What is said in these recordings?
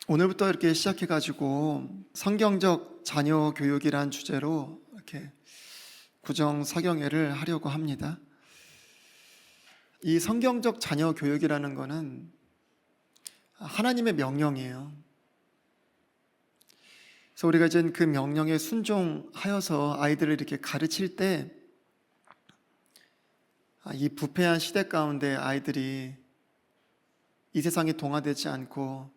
오늘부터 이렇게 시작해가지고 성경적 자녀 교육이란 주제로 이렇게 구정 사경회를 하려고 합니다. 이 성경적 자녀 교육이라는 거는 하나님의 명령이에요. 그래서 우리가 이제 그 명령에 순종하여서 아이들을 이렇게 가르칠 때 이 부패한 시대 가운데 아이들이 이 세상에 동화되지 않고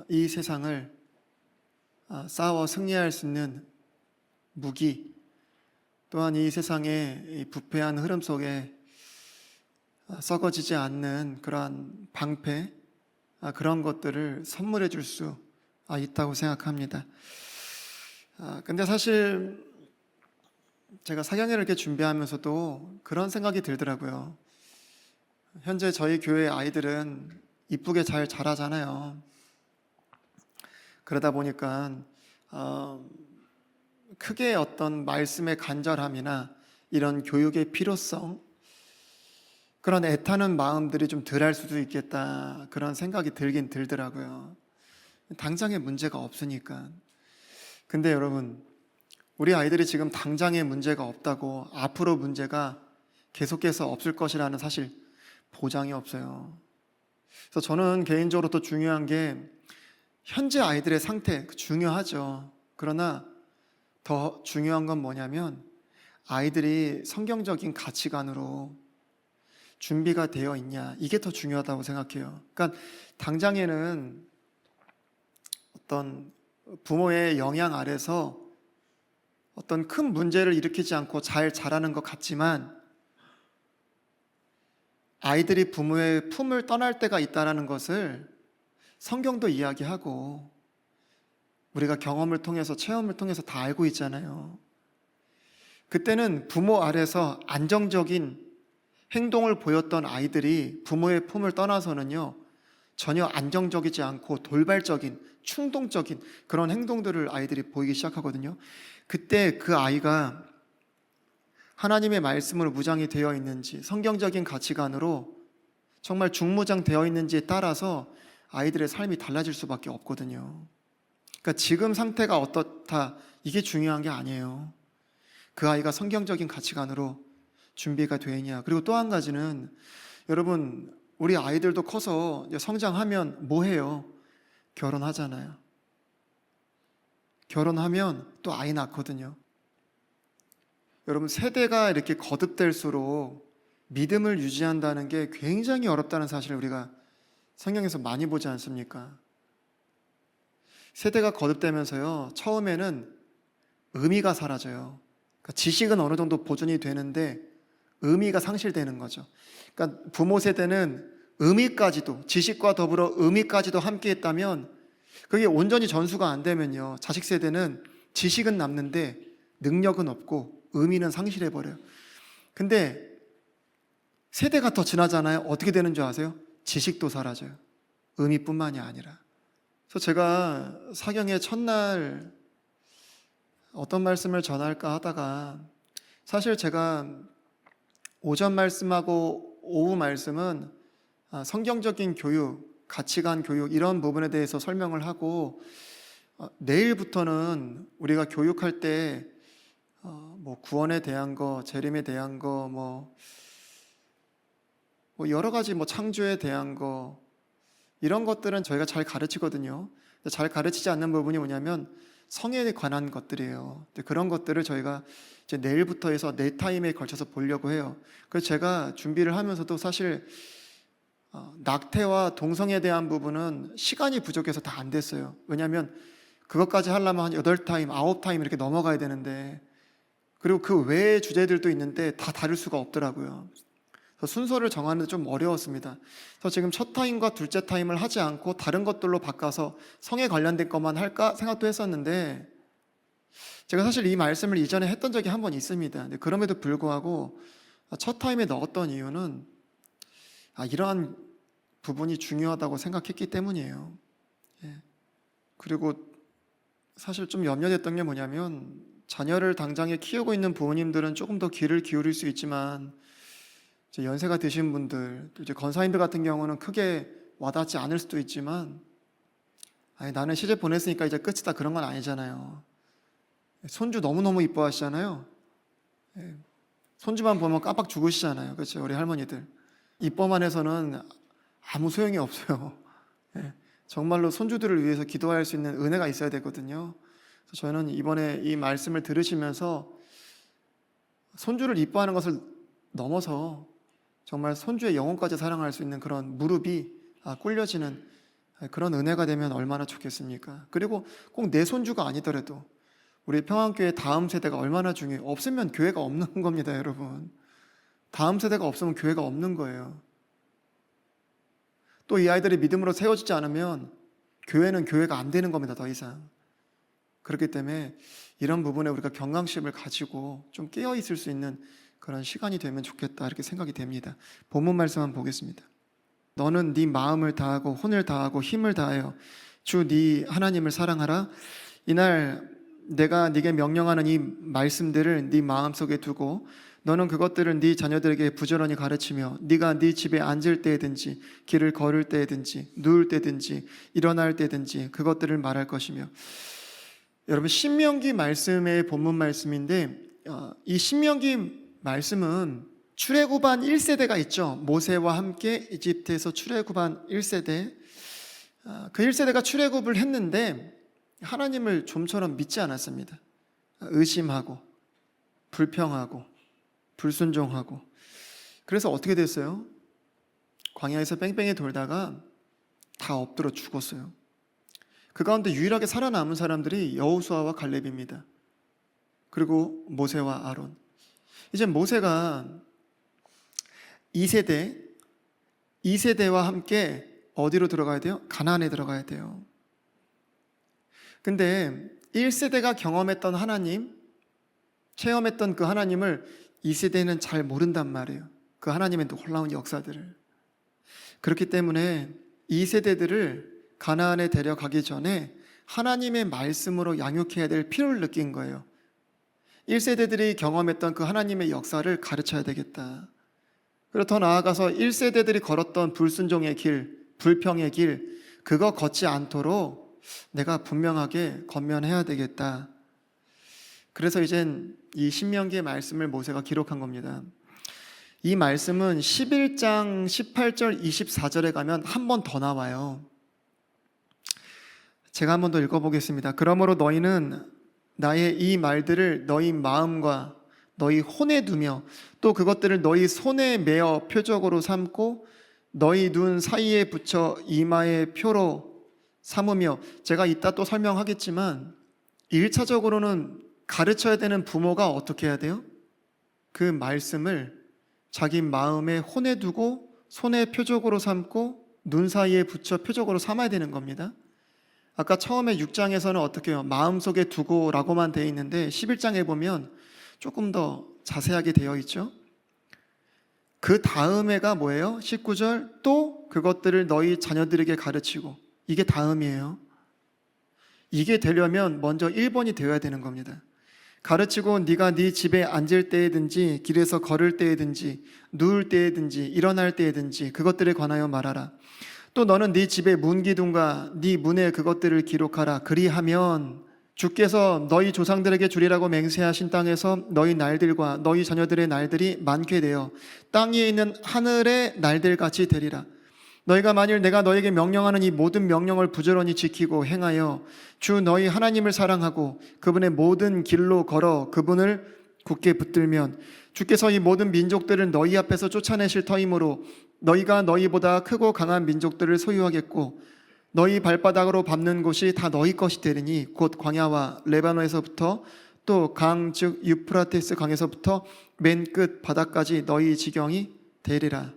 이 세상을 싸워 승리할 수 있는 무기, 또한 이 세상의 부패한 흐름 속에 썩어지지 않는 그러한 방패, 그런 것들을 선물해 줄 수 있다고 생각합니다. 근데 사실 제가 사경회를 이렇게 준비하면서도 그런 생각이 들더라고요. 현재 저희 교회 아이들은 이쁘게 잘 자라잖아요. 그러다 보니까 크게 어떤 말씀의 간절함이나 이런 교육의 필요성, 그런 애타는 마음들이 좀 덜할 수도 있겠다, 그런 생각이 들긴 들더라고요. 당장의 문제가 없으니까. 근데 여러분, 우리 아이들이 지금 당장의 문제가 없다고 앞으로 문제가 계속해서 없을 것이라는 사실 보장이 없어요. 그래서 저는 개인적으로 또 중요한 게 현재 아이들의 상태 중요하죠. 그러나 더 중요한 건 뭐냐면 아이들이 성경적인 가치관으로 준비가 되어 있냐, 이게 더 중요하다고 생각해요. 그러니까 당장에는 어떤 부모의 영향 아래서 어떤 큰 문제를 일으키지 않고 잘 자라는 것 같지만 아이들이 부모의 품을 떠날 때가 있다는 것을 성경도 이야기하고 우리가 경험을 통해서, 체험을 통해서 다 알고 있잖아요. 그때는 부모 아래서 안정적인 행동을 보였던 아이들이 부모의 품을 떠나서는요, 전혀 안정적이지 않고 돌발적인, 충동적인 그런 행동들을 아이들이 보이기 시작하거든요. 그때 그 아이가 하나님의 말씀으로 무장이 되어 있는지, 성경적인 가치관으로 정말 중무장되어 있는지에 따라서 아이들의 삶이 달라질 수밖에 없거든요. 그러니까 지금 상태가 어떻다, 이게 중요한 게 아니에요. 그 아이가 성경적인 가치관으로 준비가 되어 있냐. 그리고 또 한 가지는, 여러분, 우리 아이들도 커서 성장하면 뭐 해요? 결혼하잖아요. 결혼하면 또 아이 낳거든요. 여러분, 세대가 이렇게 거듭될수록 믿음을 유지한다는 게 굉장히 어렵다는 사실을 우리가 성경에서 많이 보지 않습니까? 세대가 거듭되면서요, 처음에는 의미가 사라져요. 그러니까 지식은 어느 정도 보존이 되는데 의미가 상실되는 거죠. 그러니까 부모 세대는 의미까지도, 지식과 더불어 의미까지도 함께 했다면 그게 온전히 전수가 안 되면요, 자식 세대는 지식은 남는데 능력은 없고 의미는 상실해버려요. 근데 세대가 더 지나잖아요. 어떻게 되는 줄 아세요? 지식도 사라져요. 의미뿐만이 아니라. 그래서 제가 사경의 첫날 어떤 말씀을 전할까 하다가, 사실 제가 오전 말씀하고 오후 말씀은 성경적인 교육, 가치관 교육, 이런 부분에 대해서 설명을 하고, 내일부터는 우리가 교육할 때 뭐 구원에 대한 거, 재림에 대한 거, 뭐 여러 가지, 뭐 창조에 대한 거, 이런 것들은 저희가 잘 가르치거든요. 잘 가르치지 않는 부분이 뭐냐면 성에 관한 것들이에요. 그런 것들을 저희가 이제 내일부터 해서 4타임에 걸쳐서 보려고 해요. 그래서 제가 준비를 하면서도 사실 낙태와 동성에 대한 부분은 시간이 부족해서 다 안 됐어요. 왜냐하면 그것까지 하려면 한 8타임, 9타임 이렇게 넘어가야 되는데, 그리고 그 외의 주제들도 있는데 다 다룰 수가 없더라고요. 그래서 순서를 정하는 데 좀 어려웠습니다. 그래서 지금 첫 타임과 둘째 타임을 하지 않고 다른 것들로 바꿔서 성에 관련된 것만 할까 생각도 했었는데, 제가 사실 이 말씀을 이전에 했던 적이 한 번 있습니다. 근데 그럼에도 불구하고 첫 타임에 넣었던 이유는 이러한 부분이 중요하다고 생각했기 때문이에요. 그리고 사실 좀 염려됐던 게 뭐냐면, 자녀를 당장에 키우고 있는 부모님들은 조금 더 귀를 기울일 수 있지만 이제 연세가 드신 분들, 또 이제 권사님들 같은 경우는 크게 와닿지 않을 수도 있지만 아니, 나는 시집 보냈으니까 이제 끝이다, 그런 건 아니잖아요. 손주 너무너무 이뻐하시잖아요. 예, 손주만 보면 깜빡 죽으시잖아요. 그렇죠? 우리 할머니들. 이뻐만 해서는 아무 소용이 없어요. 예, 정말로 손주들을 위해서 기도할 수 있는 은혜가 있어야 되거든요. 그래서 저는 이번에 이 말씀을 들으시면서 손주를 이뻐하는 것을 넘어서 정말 손주의 영혼까지 사랑할 수 있는 그런 무릎이 꿇려지는 그런 은혜가 되면 얼마나 좋겠습니까? 그리고 꼭 내 손주가 아니더라도 우리 평안교회 다음 세대가 얼마나 중요해요. 없으면 교회가 없는 겁니다, 여러분. 다음 세대가 없으면 교회가 없는 거예요. 또 이 아이들이 믿음으로 세워지지 않으면 교회는 교회가 안 되는 겁니다, 더 이상. 그렇기 때문에 이런 부분에 우리가 경각심을 가지고 좀 깨어 있을 수 있는 그런 시간이 되면 좋겠다, 이렇게 생각이 됩니다. 본문 말씀 한번 보겠습니다. 너는 네 마음을 다하고 혼을 다하고 힘을 다하여 주 네 하나님을 사랑하라. 이날 내가 네게 명령하는 이 말씀들을 네 마음속에 두고 너는 그것들을 네 자녀들에게 부지런히 가르치며 네가 네 집에 앉을 때든지 길을 걸을 때든지 누울 때든지 일어날 때든지 그것들을 말할 것이며. 여러분, 신명기 말씀의 본문 말씀인데 이 신명기 말씀은 출애굽한 1세대가 있죠. 모세와 함께 이집트에서 출애굽한 1세대. 그 1세대가 출애굽을 했는데 하나님을 좀처럼 믿지 않았습니다. 의심하고 불평하고 불순종하고. 그래서 어떻게 됐어요? 광야에서 뺑뺑이 돌다가 다 엎드려 죽었어요. 그 가운데 유일하게 살아남은 사람들이 여호수아와 갈렙입니다. 그리고 모세와 아론. 이제 모세가 2세대와 함께 어디로 들어가야 돼요? 가나안에 들어가야 돼요. 근데 1세대가 경험했던 하나님, 체험했던 그 하나님을 2세대는 잘 모른단 말이에요. 그 하나님의 놀라운 역사들을. 그렇기 때문에 2세대들을 가나안에 데려가기 전에 하나님의 말씀으로 양육해야 될 필요를 느낀 거예요. 1세대들이 경험했던 그 하나님의 역사를 가르쳐야 되겠다. 그리고 더 나아가서 1세대들이 걸었던 불순종의 길, 불평의 길, 그거 걷지 않도록 내가 분명하게 권면해야 되겠다. 그래서 이젠 이 신명기의 말씀을 모세가 기록한 겁니다. 이 말씀은 11장 18절 24절에 가면 한 번 더 나와요. 제가 한 번 더 읽어보겠습니다. 그러므로 너희는 나의 이 말들을 너희 마음과 너희 혼에 두며 또 그것들을 너희 손에 메어 표적으로 삼고 너희 눈 사이에 붙여 이마의 표로 삼으며. 제가 이따 또 설명하겠지만 1차적으로는 가르쳐야 되는 부모가 어떻게 해야 돼요? 그 말씀을 자기 마음에 혼에 두고 손에 표적으로 삼고 눈 사이에 붙여 표적으로 삼아야 되는 겁니다. 아까 처음에 6장에서는 어떻게 해요? 마음속에 두고 라고만 되어 있는데 11장에 보면 조금 더 자세하게 되어 있죠. 그 다음에가 뭐예요? 19절, 또 그것들을 너희 자녀들에게 가르치고. 이게 다음이에요. 이게 되려면 먼저 1번이 되어야 되는 겁니다. 가르치고 네가 네 집에 앉을 때에든지 길에서 걸을 때에든지 누울 때에든지 일어날 때에든지 그것들에 관하여 말하라. 또 너는 네 집의 문기둥과 네 문에 그것들을 기록하라. 그리하면 주께서 너희 조상들에게 주리라고 맹세하신 땅에서 너희 날들과 너희 자녀들의 날들이 많게 되어 땅 위에 있는 하늘의 날들같이 되리라. 너희가 만일 내가 너에게 명령하는 이 모든 명령을 부지런히 지키고 행하여 주 너희 하나님을 사랑하고 그분의 모든 길로 걸어 그분을 굳게 붙들면 주께서 이 모든 민족들을 너희 앞에서 쫓아내실 터이므로 너희가 너희보다 크고 강한 민족들을 소유하겠고 너희 발바닥으로 밟는 곳이 다 너희 것이 되리니 곧 광야와 레바논에서부터 또 강 즉 유프라테스 강에서부터 맨 끝 바다까지 너희 지경이 되리라.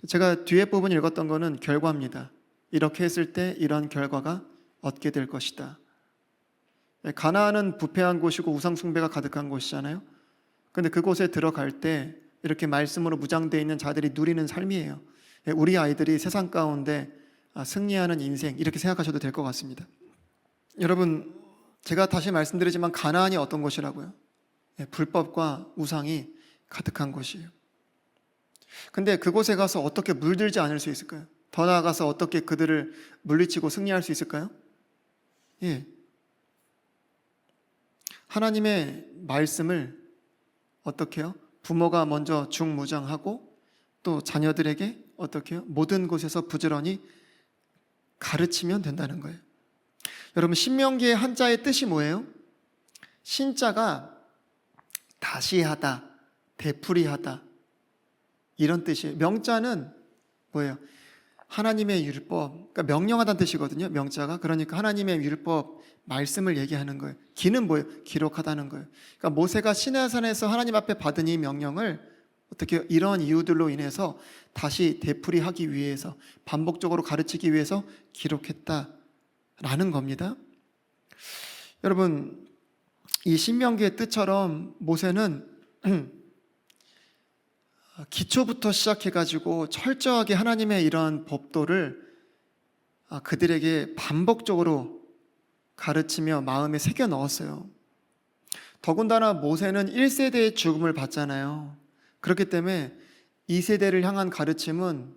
제가 뒤에 부분 읽었던 거는 결과입니다. 이렇게 했을 때 이런 결과가 얻게 될 것이다. 가나안은 부패한 곳이고 우상 숭배가 가득한 곳이잖아요. 근데 그곳에 들어갈 때 이렇게 말씀으로 무장되어 있는 자들이 누리는 삶이에요. 우리 아이들이 세상 가운데 승리하는 인생, 이렇게 생각하셔도 될 것 같습니다. 여러분, 제가 다시 말씀드리지만 가나안이 어떤 곳이라고요? 불법과 우상이 가득한 곳이에요. 근데 그곳에 가서 어떻게 물들지 않을 수 있을까요? 더 나아가서 어떻게 그들을 물리치고 승리할 수 있을까요? 예. 하나님의 말씀을 어떻게 해요? 부모가 먼저 중무장하고 또 자녀들에게 어떻게 해요? 모든 곳에서 부지런히 가르치면 된다는 거예요. 여러분, 신명기의 한자의 뜻이 뭐예요? 신자가 다시 하다, 되풀이하다, 이런 뜻이에요. 명자는 뭐예요? 하나님의 율법, 그러니까 명령하다는 뜻이거든요. 명자가. 그러니까 하나님의 율법, 말씀을 얘기하는 거예요. 기는 뭐예요? 기록하다는 거예요. 그러니까 모세가 시내산에서 하나님 앞에 받은 이 명령을 어떻게 이런 이유들로 인해서 다시 되풀이하기 위해서, 반복적으로 가르치기 위해서 기록했다라는 겁니다. 여러분, 이 신명기의 뜻처럼 모세는 기초부터 시작해가지고 철저하게 하나님의 이런 법도를 그들에게 반복적으로 가르치며 마음에 새겨 넣었어요. 더군다나 모세는 1세대의 죽음을 봤잖아요. 그렇기 때문에 2세대를 향한 가르침은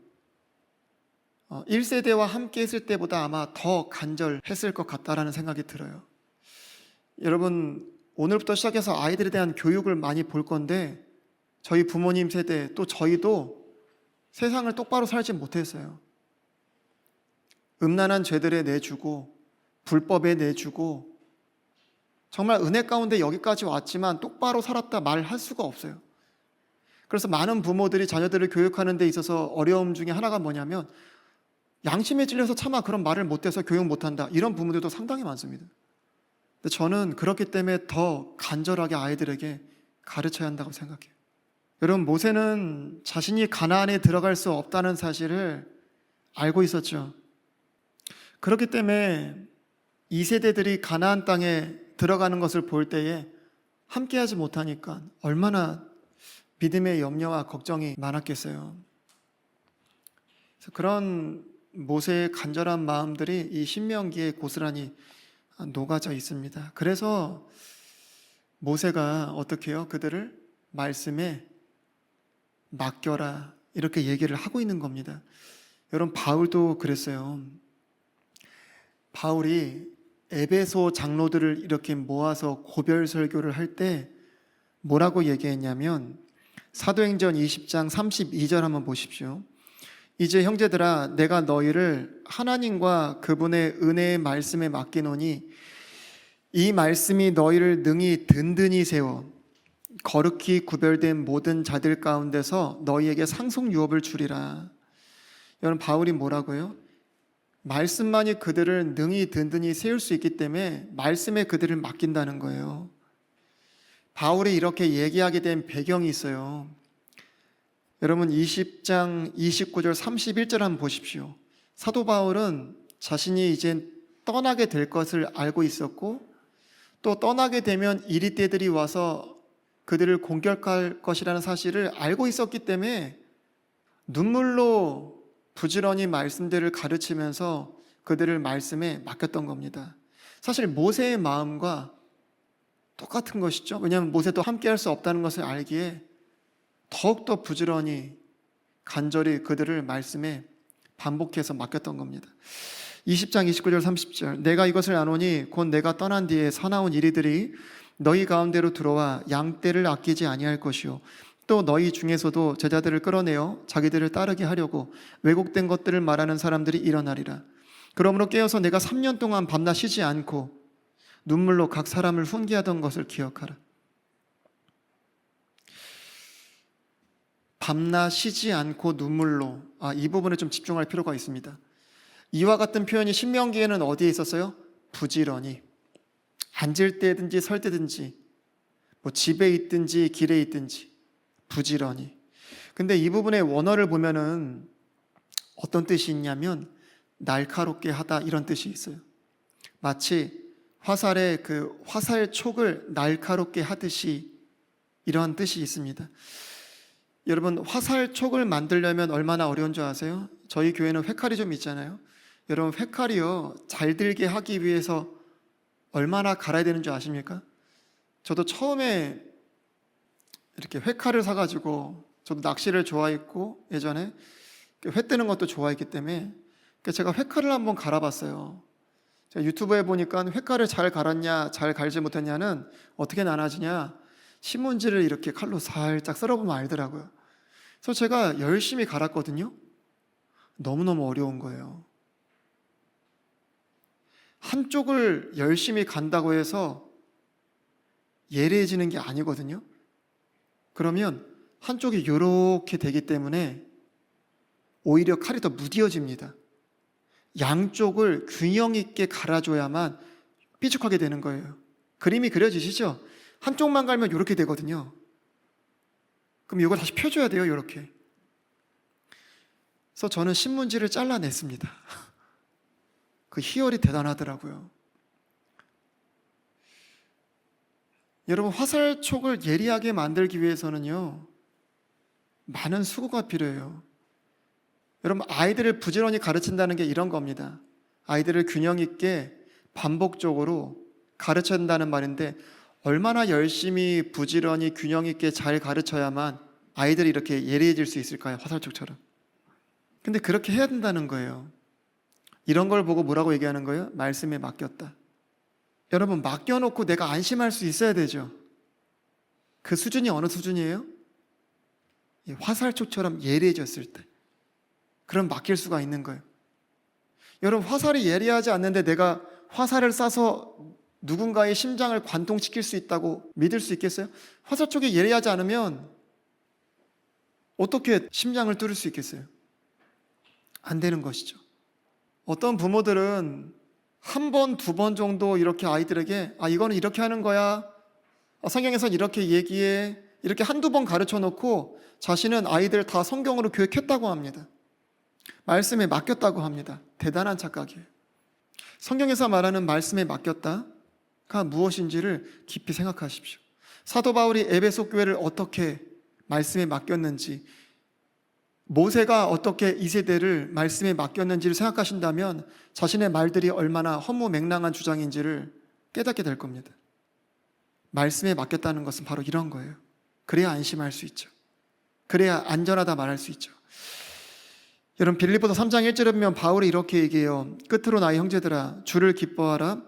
1세대와 함께 했을 때보다 아마 더 간절했을 것 같다라는 생각이 들어요. 여러분, 오늘부터 시작해서 아이들에 대한 교육을 많이 볼 건데 저희 부모님 세대 또 저희도 세상을 똑바로 살지 못했어요. 음란한 죄들에 내주고 불법에 내주고 정말 은혜 가운데 여기까지 왔지만 똑바로 살았다 말할 수가 없어요. 그래서 많은 부모들이 자녀들을 교육하는 데 있어서 어려움 중에 하나가 뭐냐면 양심에 찔려서 차마 그런 말을 못해서 교육 못한다, 이런 부모들도 상당히 많습니다. 근데 저는 그렇기 때문에 더 간절하게 아이들에게 가르쳐야 한다고 생각해요. 여러분, 모세는 자신이 가나안에 들어갈 수 없다는 사실을 알고 있었죠. 그렇기 때문에 2세대들이 가나안 땅에 들어가는 것을 볼 때에 함께하지 못하니까 얼마나 믿음의 염려와 걱정이 많았겠어요. 그래서 그런 모세의 간절한 마음들이 이 신명기에 고스란히 녹아져 있습니다. 그래서 모세가 어떻게 해요? 그들을 말씀에 맡겨라, 이렇게 얘기를 하고 있는 겁니다. 여러분, 바울도 그랬어요. 바울이 에베소 장로들을 이렇게 모아서 고별 설교를 할 때 뭐라고 얘기했냐면 사도행전 20장 32절 한번 보십시오. 이제 형제들아, 내가 너희를 하나님과 그분의 은혜의 말씀에 맡기노니 이 말씀이 너희를 능히 든든히 세워 거룩히 구별된 모든 자들 가운데서 너희에게 상속 유업을 주리라. 여러분, 바울이 뭐라고요? 말씀만이 그들을 능히 든든히 세울 수 있기 때문에 말씀에 그들을 맡긴다는 거예요. 바울이 이렇게 얘기하게 된 배경이 있어요. 여러분, 20장 29절 31절 한번 보십시오. 사도 바울은 자신이 이제 떠나게 될 것을 알고 있었고 또 떠나게 되면 이리떼들이 와서 그들을 공격할 것이라는 사실을 알고 있었기 때문에 눈물로 부지런히 말씀들을 가르치면서 그들을 말씀에 맡겼던 겁니다. 사실 모세의 마음과 똑같은 것이죠. 왜냐하면 모세도 함께 할 수 없다는 것을 알기에 더욱더 부지런히 간절히 그들을 말씀에 반복해서 맡겼던 겁니다. 20장 29절 30절 내가 이것을 아노니 곧 내가 떠난 뒤에 사나운 이리들이 너희 가운데로 들어와 양떼를 아끼지 아니할 것이요 또 너희 중에서도 제자들을 끌어내어 자기들을 따르게 하려고 왜곡된 것들을 말하는 사람들이 일어나리라. 그러므로 깨어서 내가 3년 동안 밤낮 쉬지 않고 눈물로 각 사람을 훈계하던 것을 기억하라. 밤낮 쉬지 않고 눈물로, 이 부분에 좀 집중할 필요가 있습니다. 이와 같은 표현이 신명기에는 어디에 있었어요? 부지런히 앉을 때든지 설 때든지 뭐 집에 있든지 길에 있든지 부지런히. 근데 이 부분의 원어를 보면은 어떤 뜻이 있냐면 날카롭게 하다, 이런 뜻이 있어요. 마치 화살의 그 화살촉을 날카롭게 하듯이 이러한 뜻이 있습니다. 여러분, 화살촉을 만들려면 얼마나 어려운 줄 아세요? 저희 교회는 회칼이 좀 있잖아요. 여러분, 회칼이요 잘 들게 하기 위해서 얼마나 갈아야 되는 줄 아십니까? 저도 처음에 이렇게 회칼을 사가지고, 저도 낚시를 좋아했고 예전에 회 뜨는 것도 좋아했기 때문에 제가 회칼을 한번 갈아봤어요. 제가 유튜브에 보니까 회가를 잘 갈았냐 잘 갈지 못했냐는 어떻게 나눠지냐, 신문지를 이렇게 칼로 살짝 썰어보면 알더라고요. 그래서 제가 열심히 갈았거든요. 너무너무 어려운 거예요. 한쪽을 열심히 간다고 해서 예리해지는 게 아니거든요. 그러면 한쪽이 이렇게 되기 때문에 오히려 칼이 더 무뎌집니다. 양쪽을 균형 있게 갈아줘야만 삐죽하게 되는 거예요. 그림이 그려지시죠? 한쪽만 갈면 이렇게 되거든요. 그럼 이걸 다시 펴줘야 돼요, 이렇게. 그래서 저는 신문지를 잘라냈습니다. 그 희열이 대단하더라고요. 여러분, 화살촉을 예리하게 만들기 위해서는요, 많은 수고가 필요해요. 여러분, 아이들을 부지런히 가르친다는 게 이런 겁니다. 아이들을 균형 있게 반복적으로 가르쳐야 한다는 말인데, 얼마나 열심히 부지런히 균형 있게 잘 가르쳐야만 아이들이 이렇게 예리해질 수 있을까요? 화살촉처럼. 근데 그렇게 해야 된다는 거예요. 이런 걸 보고 뭐라고 얘기하는 거예요? 말씀에 맡겼다. 여러분, 맡겨놓고 내가 안심할 수 있어야 되죠. 그 수준이 어느 수준이에요? 화살촉처럼 예리해졌을 때. 그럼 맡길 수가 있는 거예요. 여러분, 화살이 예리하지 않는데 내가 화살을 쏴서 누군가의 심장을 관통시킬 수 있다고 믿을 수 있겠어요? 화살촉이 예리하지 않으면 어떻게 심장을 뚫을 수 있겠어요? 안 되는 것이죠. 어떤 부모들은 한 번, 두 번 정도 이렇게 아이들에게 이거는 이렇게 하는 거야, 성경에선 이렇게 얘기해, 이렇게 한두 번 가르쳐 놓고 자신은 아이들 다 성경으로 교육했다고 합니다. 말씀에 맡겼다고 합니다. 대단한 착각이에요. 성경에서 말하는 말씀에 맡겼다가 무엇인지를 깊이 생각하십시오. 사도 바울이 에베소 교회를 어떻게 말씀에 맡겼는지, 모세가 어떻게 이 세대를 말씀에 맡겼는지를 생각하신다면 자신의 말들이 얼마나 허무맹랑한 주장인지를 깨닫게 될 겁니다. 말씀에 맡겼다는 것은 바로 이런 거예요. 그래야 안심할 수 있죠. 그래야 안전하다 말할 수 있죠. 여러분, 빌립보서 3장 1절에 보면 바울이 이렇게 얘기해요. 끝으로 나의 형제들아, 주를 기뻐하라.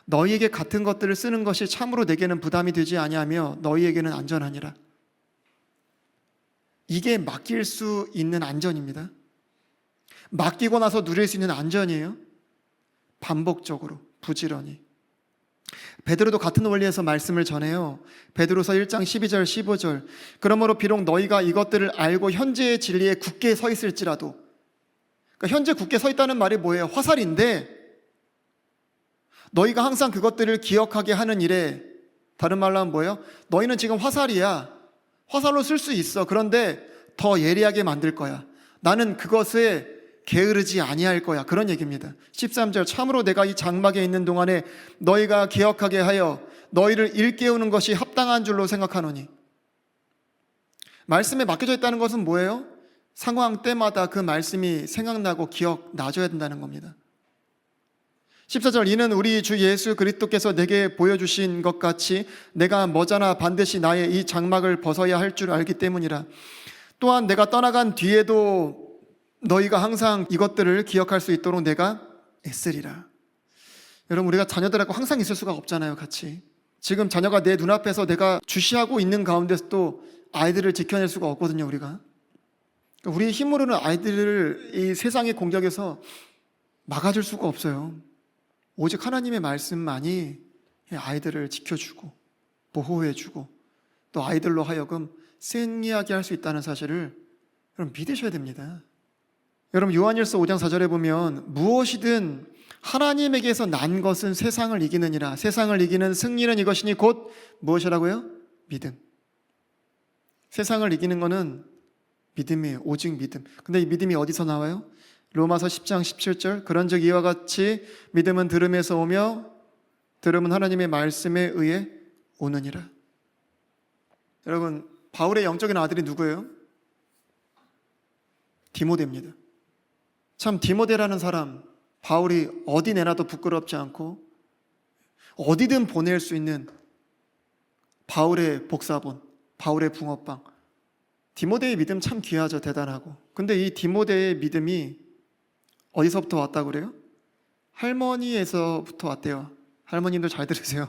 너희에게 같은 것들을 쓰는 것이 참으로 내게는 부담이 되지 아니하며 너희에게는 안전하니라. 이게 맡길 수 있는 안전입니다. 맡기고 나서 누릴 수 있는 안전이에요. 반복적으로, 부지런히. 베드로도 같은 원리에서 말씀을 전해요. 베드로서 1장 12절 15절. 그러므로 비록 너희가 이것들을 알고 현재의 진리에 굳게 서 있을지라도, 그러니까 현재 굳게 서 있다는 말이 뭐예요? 화살인데 너희가 항상 그것들을 기억하게 하는 일에, 다른 말로 하면 뭐예요? 너희는 지금 화살이야. 화살로 쓸 수 있어. 그런데 더 예리하게 만들 거야. 나는 그것에 게으르지 아니할 거야. 그런 얘기입니다. 13절. 참으로 내가 이 장막에 있는 동안에 너희가 기억하게 하여 너희를 일깨우는 것이 합당한 줄로 생각하노니. 말씀에 맡겨져 있다는 것은 뭐예요? 상황 때마다 그 말씀이 생각나고 기억나줘야 된다는 겁니다. 14절. 이는 우리 주 예수 그리스도께서 내게 보여주신 것 같이 내가 머지않아 반드시 나의 이 장막을 벗어야 할 줄 알기 때문이라. 또한 내가 떠나간 뒤에도 너희가 항상 이것들을 기억할 수 있도록 내가 애쓰리라. 여러분, 우리가 자녀들하고 항상 있을 수가 없잖아요. 같이. 지금 자녀가 내 눈앞에서 내가 주시하고 있는 가운데서도 아이들을 지켜낼 수가 없거든요. 우리가. 우리의 힘으로는 아이들을 이 세상의 공격에서 막아줄 수가 없어요. 오직 하나님의 말씀만이 아이들을 지켜주고 보호해주고 또 아이들로 하여금 생리하게 할 수 있다는 사실을 여러분 믿으셔야 됩니다. 여러분, 요한일서 5장 4절에 보면 무엇이든 하나님에게서 난 것은 세상을 이기느니라. 세상을 이기는 승리는 이것이니 곧 무엇이라고요? 믿음. 세상을 이기는 것은 믿음이에요. 오직 믿음. 근데 이 믿음이 어디서 나와요? 로마서 10장 17절. 그런즉 이와 같이 믿음은 들음에서 오며 들음은 하나님의 말씀에 의해 오느니라. 여러분, 바울의 영적인 아들이 누구예요? 디모데입니다. 참, 디모데라는 사람, 바울이 어디 내놔도 부끄럽지 않고 어디든 보낼 수 있는 바울의 복사본, 바울의 붕어빵. 디모데의 믿음 참 귀하죠. 대단하고. 근데 이 디모데의 믿음이 어디서부터 왔다고 그래요? 할머니에서부터 왔대요. 할머님들 잘 들으세요.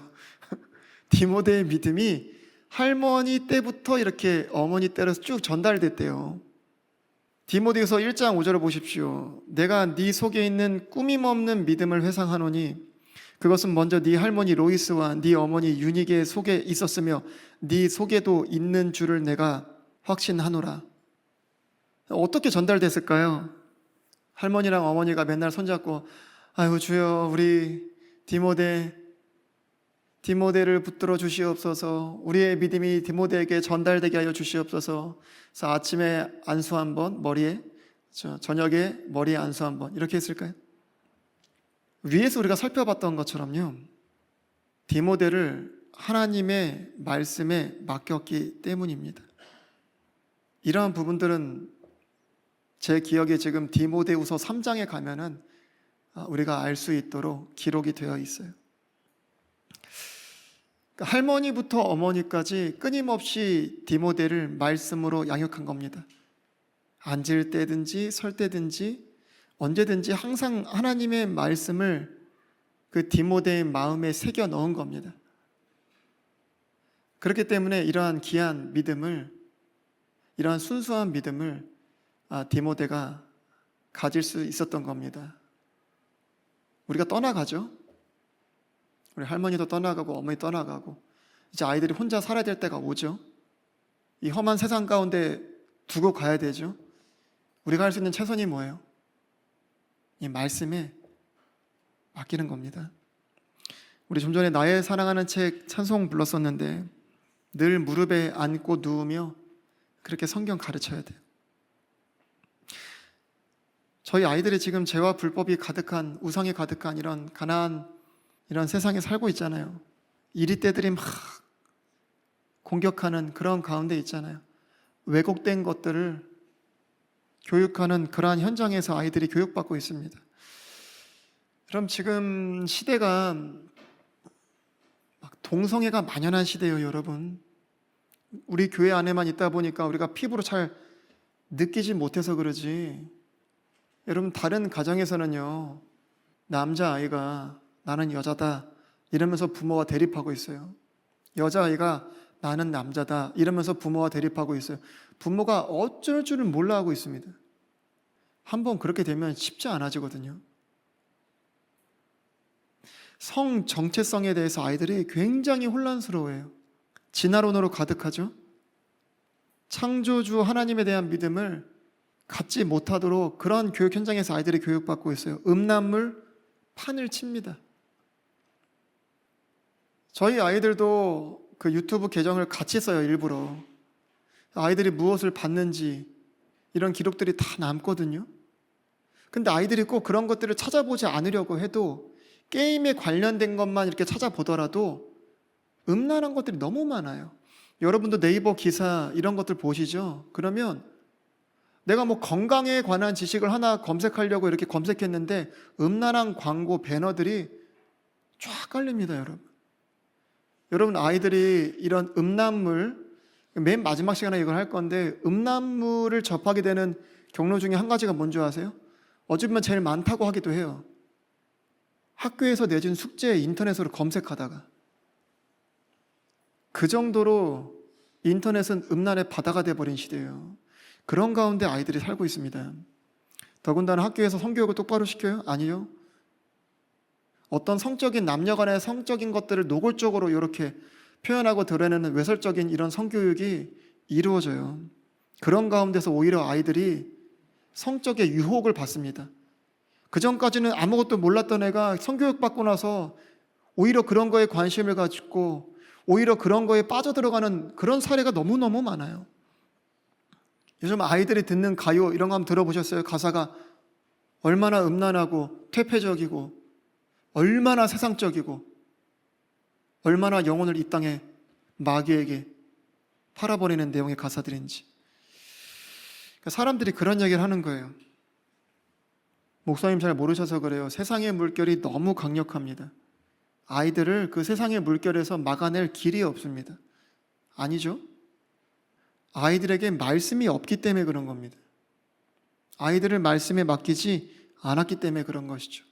디모데의 믿음이 할머니 때부터 이렇게 어머니 때로 쭉 전달됐대요. 디모데후서 1장 5절을 보십시오. 내가 네 속에 있는 꾸밈없는 믿음을 회상하노니 그것은 먼저 네 할머니 로이스와 네 어머니 유니게 속에 있었으며 네 속에도 있는 줄을 내가 확신하노라. 어떻게 전달됐을까요? 할머니랑 어머니가 맨날 손잡고 아이고 주여 우리 디모데를 붙들어 주시옵소서, 우리의 믿음이 디모데에게 전달되게 하여 주시옵소서. 그래서 아침에 안수 한번 머리에, 저녁에 머리에 안수 한번 이렇게 했을까요? 위에서 우리가 살펴봤던 것처럼요, 디모데를 하나님의 말씀에 맡겼기 때문입니다. 이러한 부분들은 제 기억에 지금 디모데후서 3장에 가면은 우리가 알 수 있도록 기록이 되어 있어요. 할머니부터 어머니까지 끊임없이 디모데를 말씀으로 양육한 겁니다. 앉을 때든지 설 때든지 언제든지 항상 하나님의 말씀을 그 디모데의 마음에 새겨 넣은 겁니다. 그렇기 때문에 이러한 귀한 믿음을, 이러한 순수한 믿음을 디모데가 가질 수 있었던 겁니다. 우리가 떠나가죠. 우리 할머니도 떠나가고 어머니 떠나가고 이제 아이들이 혼자 살아야 될 때가 오죠. 이 험한 세상 가운데 두고 가야 되죠. 우리가 할 수 있는 최선이 뭐예요? 이 말씀에 맡기는 겁니다. 우리 좀 전에 나의 사랑하는 책 찬송 불렀었는데 늘 무릎에 앉고 누우며 그렇게 성경 가르쳐야 돼요. 저희 아이들이 지금 죄와 불법이 가득한, 우상이 가득한 이런 가난한 이런 세상에 살고 있잖아요. 이리떼들이 막 공격하는 그런 가운데 있잖아요. 왜곡된 것들을 교육하는 그러한 현장에서 아이들이 교육받고 있습니다. 그럼 지금 시대가 막 동성애가 만연한 시대예요, 여러분. 우리 교회 안에만 있다 보니까 우리가 피부로 잘 느끼지 못해서 그러지, 여러분 다른 가정에서는요, 남자아이가 나는 여자다 이러면서 부모와 대립하고 있어요. 여자아이가 나는 남자다 이러면서 부모와 대립하고 있어요. 부모가 어쩔 줄을 몰라 하고 있습니다. 한번 그렇게 되면 쉽지 않아지거든요. 성 정체성에 대해서 아이들이 굉장히 혼란스러워해요. 진화론으로 가득하죠. 창조주 하나님에 대한 믿음을 갖지 못하도록 그런 교육 현장에서 아이들이 교육받고 있어요. 음란물 판을 칩니다. 저희 아이들도 그 유튜브 계정을 같이 써요, 일부러. 아이들이 무엇을 봤는지 이런 기록들이 다 남거든요. 근데 아이들이 꼭 그런 것들을 찾아보지 않으려고 해도 게임에 관련된 것만 이렇게 찾아보더라도 음란한 것들이 너무 많아요. 여러분도 네이버 기사 이런 것들 보시죠? 그러면 내가 뭐 건강에 관한 지식을 하나 검색하려고 이렇게 검색했는데 음란한 광고 배너들이 쫙 깔립니다, 여러분. 여러분 아이들이 이런 음란물, 맨 마지막 시간에 이걸 할 건데 음란물을 접하게 되는 경로 중에 한 가지가 뭔지 아세요? 어찌 보면 제일 많다고 하기도 해요. 학교에서 내준 숙제 인터넷으로 검색하다가. 그 정도로 인터넷은 음란의 바다가 돼버린 시대예요. 그런 가운데 아이들이 살고 있습니다. 더군다나 학교에서 성교육을 똑바로 시켜요? 아니요. 어떤 성적인, 남녀 간의 성적인 것들을 노골적으로 이렇게 표현하고 드러내는 외설적인 이런 성교육이 이루어져요. 그런 가운데서 오히려 아이들이 성적의 유혹을 받습니다. 그전까지는 아무것도 몰랐던 애가 성교육 받고 나서 오히려 그런 거에 관심을 가지고 오히려 그런 거에 빠져들어가는 그런 사례가 너무너무 많아요. 요즘 아이들이 듣는 가요 이런 거 한번 들어보셨어요? 가사가 얼마나 음란하고 퇴폐적이고 얼마나 세상적이고 얼마나 영혼을 이 땅에 마귀에게 팔아버리는 내용의 가사들인지. 사람들이 그런 얘기를 하는 거예요. 목사님 잘 모르셔서 그래요. 세상의 물결이 너무 강력합니다. 아이들을 그 세상의 물결에서 막아낼 길이 없습니다. 아니죠. 아이들에게 말씀이 없기 때문에 그런 겁니다. 아이들을 말씀에 맡기지 않았기 때문에 그런 것이죠.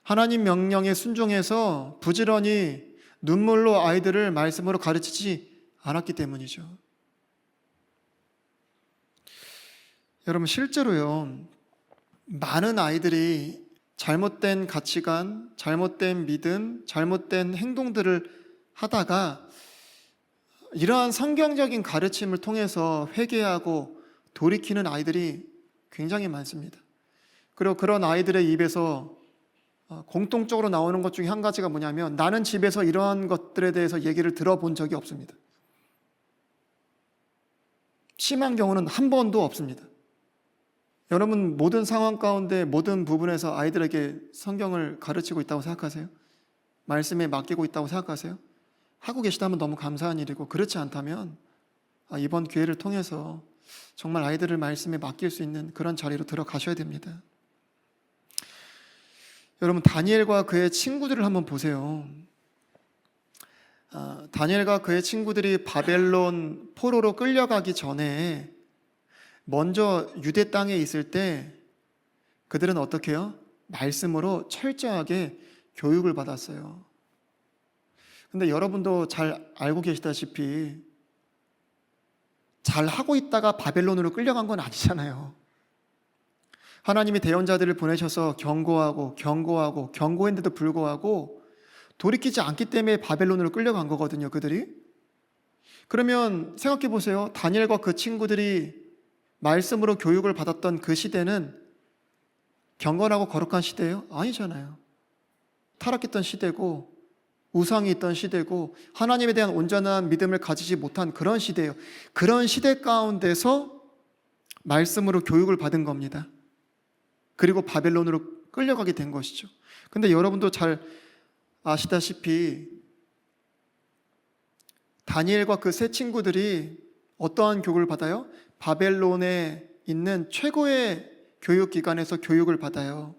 하나님 명령에 순종해서 부지런히 눈물로 아이들을 말씀으로 가르치지 않았기 때문이죠. 여러분, 실제로요, 많은 아이들이 잘못된 가치관, 잘못된 믿음, 잘못된 행동들을 하다가 이러한 성경적인 가르침을 통해서 회개하고 돌이키는 아이들이 굉장히 많습니다. 그리고 그런 아이들의 입에서 공통적으로 나오는 것 중에 한 가지가 뭐냐면, 나는 집에서 이러한 것들에 대해서 얘기를 들어본 적이 없습니다. 심한 경우는 한 번도 없습니다. 여러분, 모든 상황 가운데 모든 부분에서 아이들에게 성경을 가르치고 있다고 생각하세요? 말씀에 맡기고 있다고 생각하세요? 하고 계시다면 너무 감사한 일이고, 그렇지 않다면 이번 기회를 통해서 정말 아이들을 말씀에 맡길 수 있는 그런 자리로 들어가셔야 됩니다. 여러분, 다니엘과 그의 친구들을 한번 보세요. 다니엘과 그의 친구들이 바벨론 포로로 끌려가기 전에 먼저 유대 땅에 있을 때 그들은 어떻게 해요? 말씀으로 철저하게 교육을 받았어요. 근데 여러분도 잘 알고 계시다시피 잘 하고 있다가 바벨론으로 끌려간 건 아니잖아요. 하나님이 대언자들을 보내셔서 경고했는데도 불구하고 돌이키지 않기 때문에 바벨론으로 끌려간 거거든요, 그들이. 그러면 생각해 보세요. 다니엘과 그 친구들이 말씀으로 교육을 받았던 그 시대는 경건하고 거룩한 시대예요? 아니잖아요. 타락했던 시대고, 우상이 있던 시대고, 하나님에 대한 온전한 믿음을 가지지 못한 그런 시대예요. 그런 시대 가운데서 말씀으로 교육을 받은 겁니다. 그리고 바벨론으로 끌려가게 된 것이죠. 근데 여러분도 잘 아시다시피 다니엘과 그 세 친구들이 어떠한 교육을 받아요? 바벨론에 있는 최고의 교육기관에서 교육을 받아요.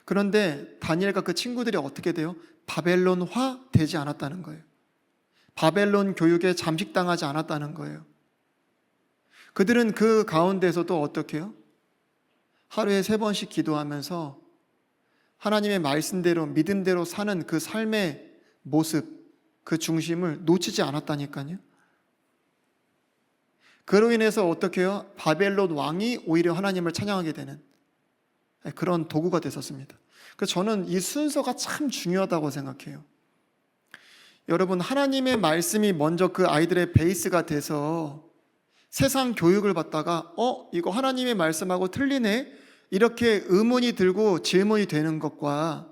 그런데 다니엘과 그 친구들이 어떻게 돼요? 바벨론화 되지 않았다는 거예요. 바벨론 교육에 잠식당하지 않았다는 거예요. 그들은 그 가운데서도 어떻게 해요? 하루에 3번씩 기도하면서 하나님의 말씀대로 믿음대로 사는 그 삶의 모습, 그 중심을 놓치지 않았다니까요. 그로 인해서 어떻게 해요? 바벨론 왕이 오히려 하나님을 찬양하게 되는 그런 도구가 됐었습니다. 그래서 저는 이 순서가 참 중요하다고 생각해요. 여러분, 하나님의 말씀이 먼저 그 아이들의 베이스가 돼서 세상 교육을 받다가 이거 하나님의 말씀하고 틀리네? 이렇게 의문이 들고 질문이 되는 것과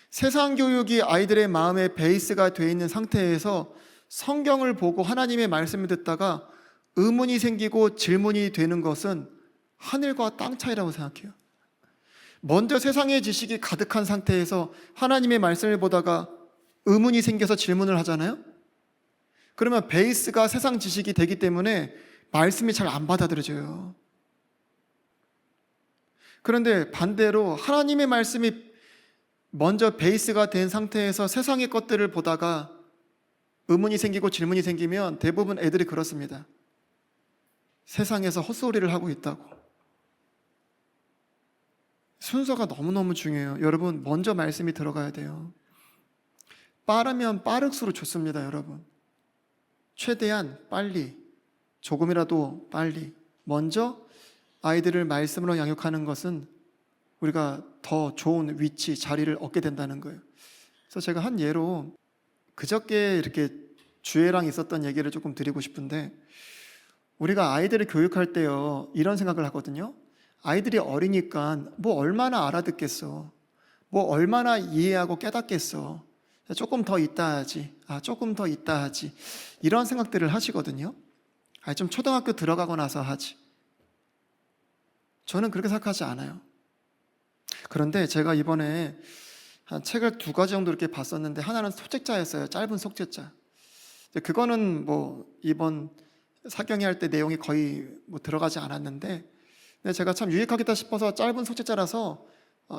세상 교육이 아이들의 마음의 베이스가 되어 있는 상태에서 성경을 보고 하나님의 말씀을 듣다가 의문이 생기고 질문이 되는 것은 하늘과 땅 차이라고 생각해요. 먼저 세상의 지식이 가득한 상태에서 하나님의 말씀을 보다가 의문이 생겨서 질문을 하잖아요. 그러면 베이스가 세상 지식이 되기 때문에 말씀이 잘 안 받아들여져요. 그런데 반대로 하나님의 말씀이 먼저 베이스가 된 상태에서 세상의 것들을 보다가 의문이 생기고 질문이 생기면 대부분 애들이 그렇습니다. 세상에서 헛소리를 하고 있다고. 순서가 너무너무 중요해요. 여러분, 먼저 말씀이 들어가야 돼요. 빠르면 빠를수록 좋습니다, 여러분. 최대한 빨리, 조금이라도 빨리 먼저 아이들을 말씀으로 양육하는 것은 우리가 더 좋은 위치, 자리를 얻게 된다는 거예요. 그래서 제가 한 예로 그저께 이렇게 주애랑 있었던 얘기를 조금 드리고 싶은데, 우리가 아이들을 교육할 때요, 이런 생각을 하거든요. 아이들이 어리니까 뭐 얼마나 알아듣겠어, 뭐 얼마나 이해하고 깨닫겠어, 조금 더 있다 하지, 조금 더 있다 하지, 이런 생각들을 하시거든요. 좀 초등학교 들어가고 나서 하지. 저는 그렇게 생각하지 않아요. 그런데 제가 이번에 한 책을 2가지 정도 이렇게 봤었는데, 하나는 속책자였어요. 짧은 속책자. 그거는 뭐 이번 사경이 할 때 내용이 거의 뭐 들어가지 않았는데, 근데 제가 참 유익하겠다 싶어서 짧은 속책자라서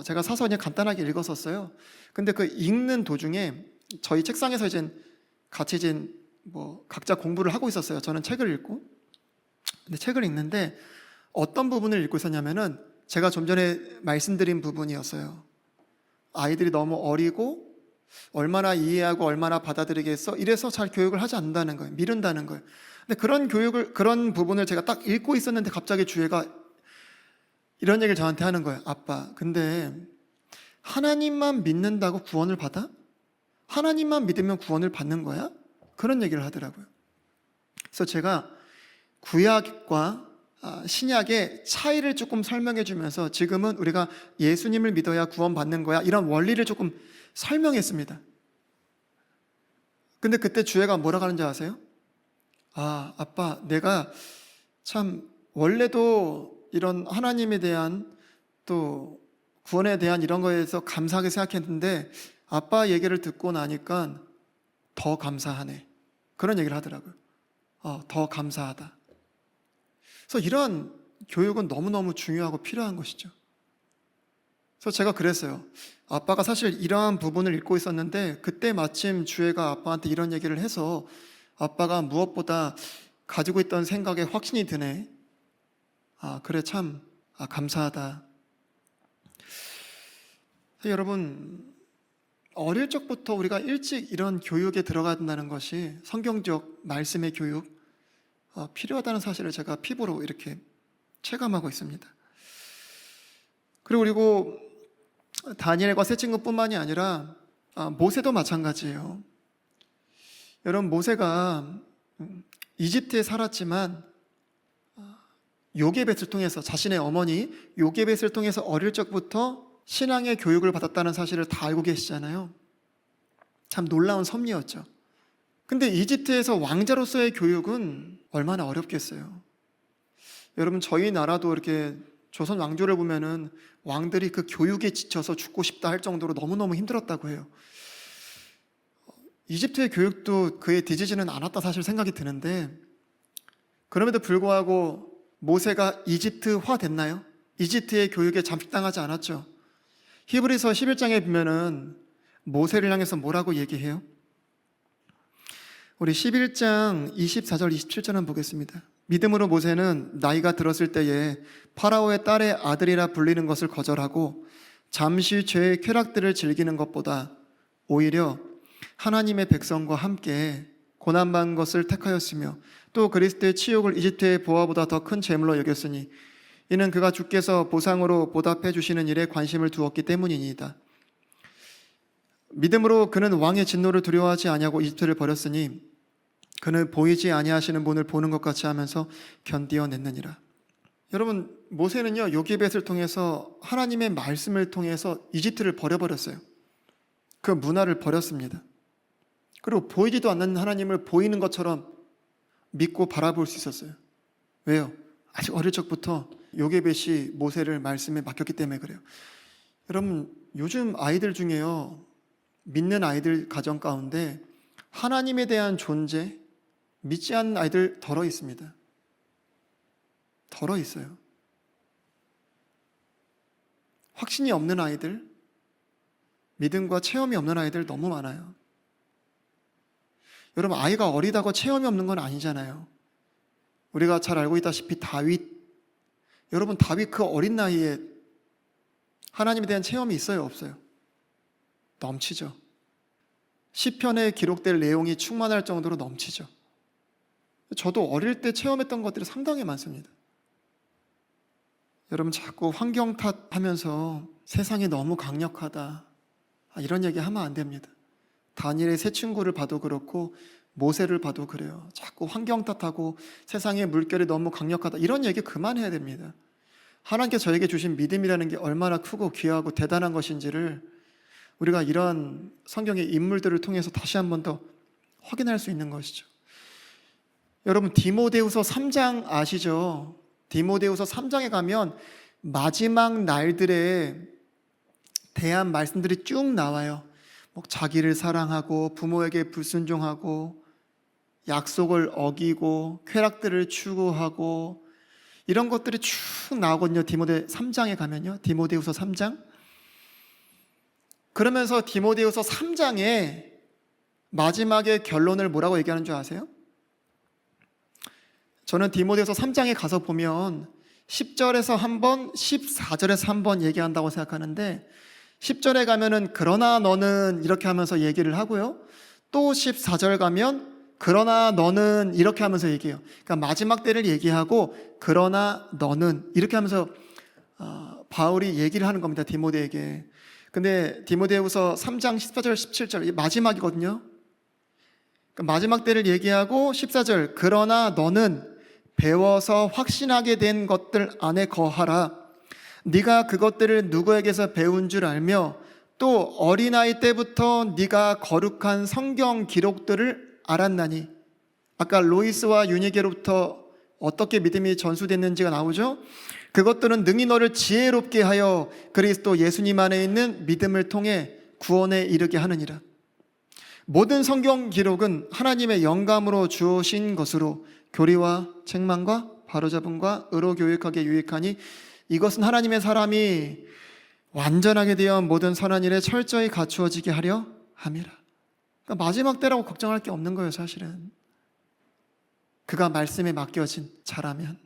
제가 사서 그냥 간단하게 읽었었어요. 근데 그 읽는 도중에 저희 책상에서 이제 같이 이제 뭐 각자 공부를 하고 있었어요. 저는 책을 읽고. 근데 책을 읽는데 어떤 부분을 읽고 있었냐면은 제가 좀 전에 말씀드린 부분이었어요. 아이들이 너무 어리고 얼마나 이해하고 얼마나 받아들이겠어? 이래서 잘 교육을 하지 않는다는 거예요. 미룬다는 거예요. 근데 그런 부분을 제가 딱 읽고 있었는데 갑자기 주애가 이런 얘기를 저한테 하는 거예요. 아빠, 근데 하나님만 믿는다고 구원을 받아? 하나님만 믿으면 구원을 받는 거야? 그런 얘기를 하더라고요. 그래서 제가 구약과 신약의 차이를 조금 설명해 주면서 지금은 우리가 예수님을 믿어야 구원받는 거야, 이런 원리를 조금 설명했습니다. 근데 그때 주애가 뭐라고 하는지 아세요? 아빠, 내가 참 원래도 이런 하나님에 대한 또 구원에 대한 이런 거에서 감사하게 생각했는데 아빠 얘기를 듣고 나니까 더 감사하네, 그런 얘기를 하더라고요. 더 감사하다. 그래서 이런 교육은 너무너무 중요하고 필요한 것이죠. 그래서 제가 그랬어요. 아빠가 사실 이러한 부분을 읽고 있었는데 그때 마침 주애가 아빠한테 이런 얘기를 해서 아빠가 무엇보다 가지고 있던 생각에 확신이 드네. 그래, 참 감사하다. 여러분, 어릴 적부터 우리가 일찍 이런 교육에 들어가야 된다는 것이, 성경적 말씀의 교육, 필요하다는 사실을 제가 피부로 이렇게 체감하고 있습니다. 그리고 다니엘과 세 친구뿐만이 아니라 모세도 마찬가지예요. 여러분, 모세가 이집트에 살았지만 요게벳을 통해서, 자신의 어머니 요게벳을 통해서 어릴 적부터 신앙의 교육을 받았다는 사실을 다 알고 계시잖아요. 참 놀라운 섭리였죠. 근데 이집트에서 왕자로서의 교육은 얼마나 어렵겠어요. 여러분, 저희 나라도 이렇게 조선 왕조를 보면은 왕들이 그 교육에 지쳐서 죽고 싶다 할 정도로 너무너무 힘들었다고 해요. 이집트의 교육도 그에 뒤지지는 않았다 사실 생각이 드는데, 그럼에도 불구하고 모세가 이집트화 됐나요? 이집트의 교육에 잠식당하지 않았죠. 히브리서 11장에 보면은 모세를 향해서 뭐라고 얘기해요? 우리 11장 24절 27절 한번 보겠습니다. 믿음으로 모세는 나이가 들었을 때에 파라오의 딸의 아들이라 불리는 것을 거절하고 잠시 죄의 쾌락들을 즐기는 것보다 오히려 하나님의 백성과 함께 고난받는 것을 택하였으며 또 그리스도의 치욕을 이집트의 보화보다 더 큰 재물로 여겼으니 이는 그가 주께서 보상으로 보답해 주시는 일에 관심을 두었기 때문이니이다. 믿음으로 그는 왕의 진노를 두려워하지 아니하고 이집트를 버렸으니 그는 보이지 아니하시는 분을 보는 것 같이 하면서 견디어냈느니라. 여러분, 모세는요, 요기벳을 통해서, 하나님의 말씀을 통해서 이집트를 버려버렸어요. 그 문화를 버렸습니다. 그리고 보이지도 않는 하나님을 보이는 것처럼 믿고 바라볼 수 있었어요. 왜요? 아직 어릴 적부터 요게벳이 모세를 말씀에 맡겼기 때문에 그래요. 여러분, 요즘 아이들 중에요, 믿는 아이들 가정 가운데 하나님에 대한 존재 믿지 않는 아이들 덜어 있습니다. 덜어 있어요. 확신이 없는 아이들, 믿음과 체험이 없는 아이들 너무 많아요. 여러분, 아이가 어리다고 체험이 없는 건 아니잖아요. 우리가 잘 알고 있다시피 다윗, 여러분, 다윗 그 어린 나이에 하나님에 대한 체험이 있어요, 없어요? 넘치죠. 시편에 기록될 내용이 충만할 정도로 넘치죠. 저도 어릴 때 체험했던 것들이 상당히 많습니다. 여러분, 자꾸 환경 탓하면서 세상이 너무 강력하다, 이런 얘기 하면 안 됩니다. 다니엘의 세 친구를 봐도 그렇고 모세를 봐도 그래요. 자꾸 환경 탓하고 세상의 물결이 너무 강력하다, 이런 얘기 그만해야 됩니다. 하나님께 저에게 주신 믿음이라는 게 얼마나 크고 귀하고 대단한 것인지를 우리가 이런 성경의 인물들을 통해서 다시 한 번 더 확인할 수 있는 것이죠. 여러분, 디모데후서 3장 아시죠? 디모데후서 3장에 가면 마지막 날들에 대한 말씀들이 쭉 나와요. 자기를 사랑하고 부모에게 불순종하고 약속을 어기고 쾌락들을 추구하고 이런 것들이 쭉 나오거든요. 디모데 3장에 가면요. 디모데후서 3장. 그러면서 디모데후서 3장에 마지막에 결론을 뭐라고 얘기하는 줄 아세요? 저는 디모데후서 3장에 가서 보면 10절에서 한 번, 14절에서 한 번 얘기한다고 생각하는데 10절에 가면은 그러나 너는 이렇게 하면서 얘기를 하고요. 또 14절 가면 그러나 너는 이렇게 하면서 얘기해요. 그러니까 마지막 때를 얘기하고 그러나 너는 이렇게 하면서 바울이 얘기를 하는 겁니다. 디모데에게. 근데 디모데후서 3장 14절 17절 이 마지막이거든요. 그러니까 마지막 때를 얘기하고 14절 그러나 너는 배워서 확신하게 된 것들 안에 거하라. 네가 그것들을 누구에게서 배운 줄 알며 또 어린아이 때부터 네가 거룩한 성경 기록들을 알았나니. 아까 로이스와 유니게로부터 어떻게 믿음이 전수됐는지가 나오죠. 그것들은 능히 너를 지혜롭게 하여 그리스도 예수님 안에 있는 믿음을 통해 구원에 이르게 하느니라. 모든 성경 기록은 하나님의 영감으로 주어진 것으로 교리와 책망과 바로잡음과 의로 교육하게 유익하니 이것은 하나님의 사람이 완전하게 되어 모든 선한 일에 철저히 갖추어지게 하려 함이라. 그러니까 마지막 때라고 걱정할 게 없는 거예요. 사실은 그가 말씀에 맡겨진 자라면.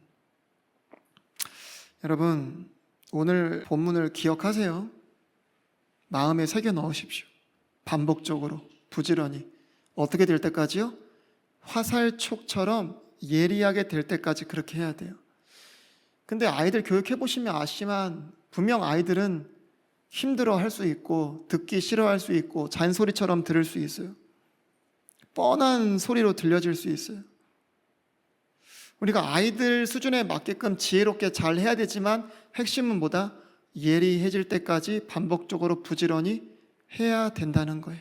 여러분, 오늘 본문을 기억하세요. 마음에 새겨 넣으십시오. 반복적으로 부지런히. 어떻게 될 때까지요? 화살촉처럼 예리하게 될 때까지 그렇게 해야 돼요. 근데 아이들 교육해 보시면 아시지만 분명 아이들은 힘들어 할 수 있고 듣기 싫어할 수 있고 잔소리처럼 들을 수 있어요. 뻔한 소리로 들려질 수 있어요. 우리가 아이들 수준에 맞게끔 지혜롭게 잘 해야 되지만 핵심은 뭐다? 예리해질 때까지 반복적으로 부지런히 해야 된다는 거예요.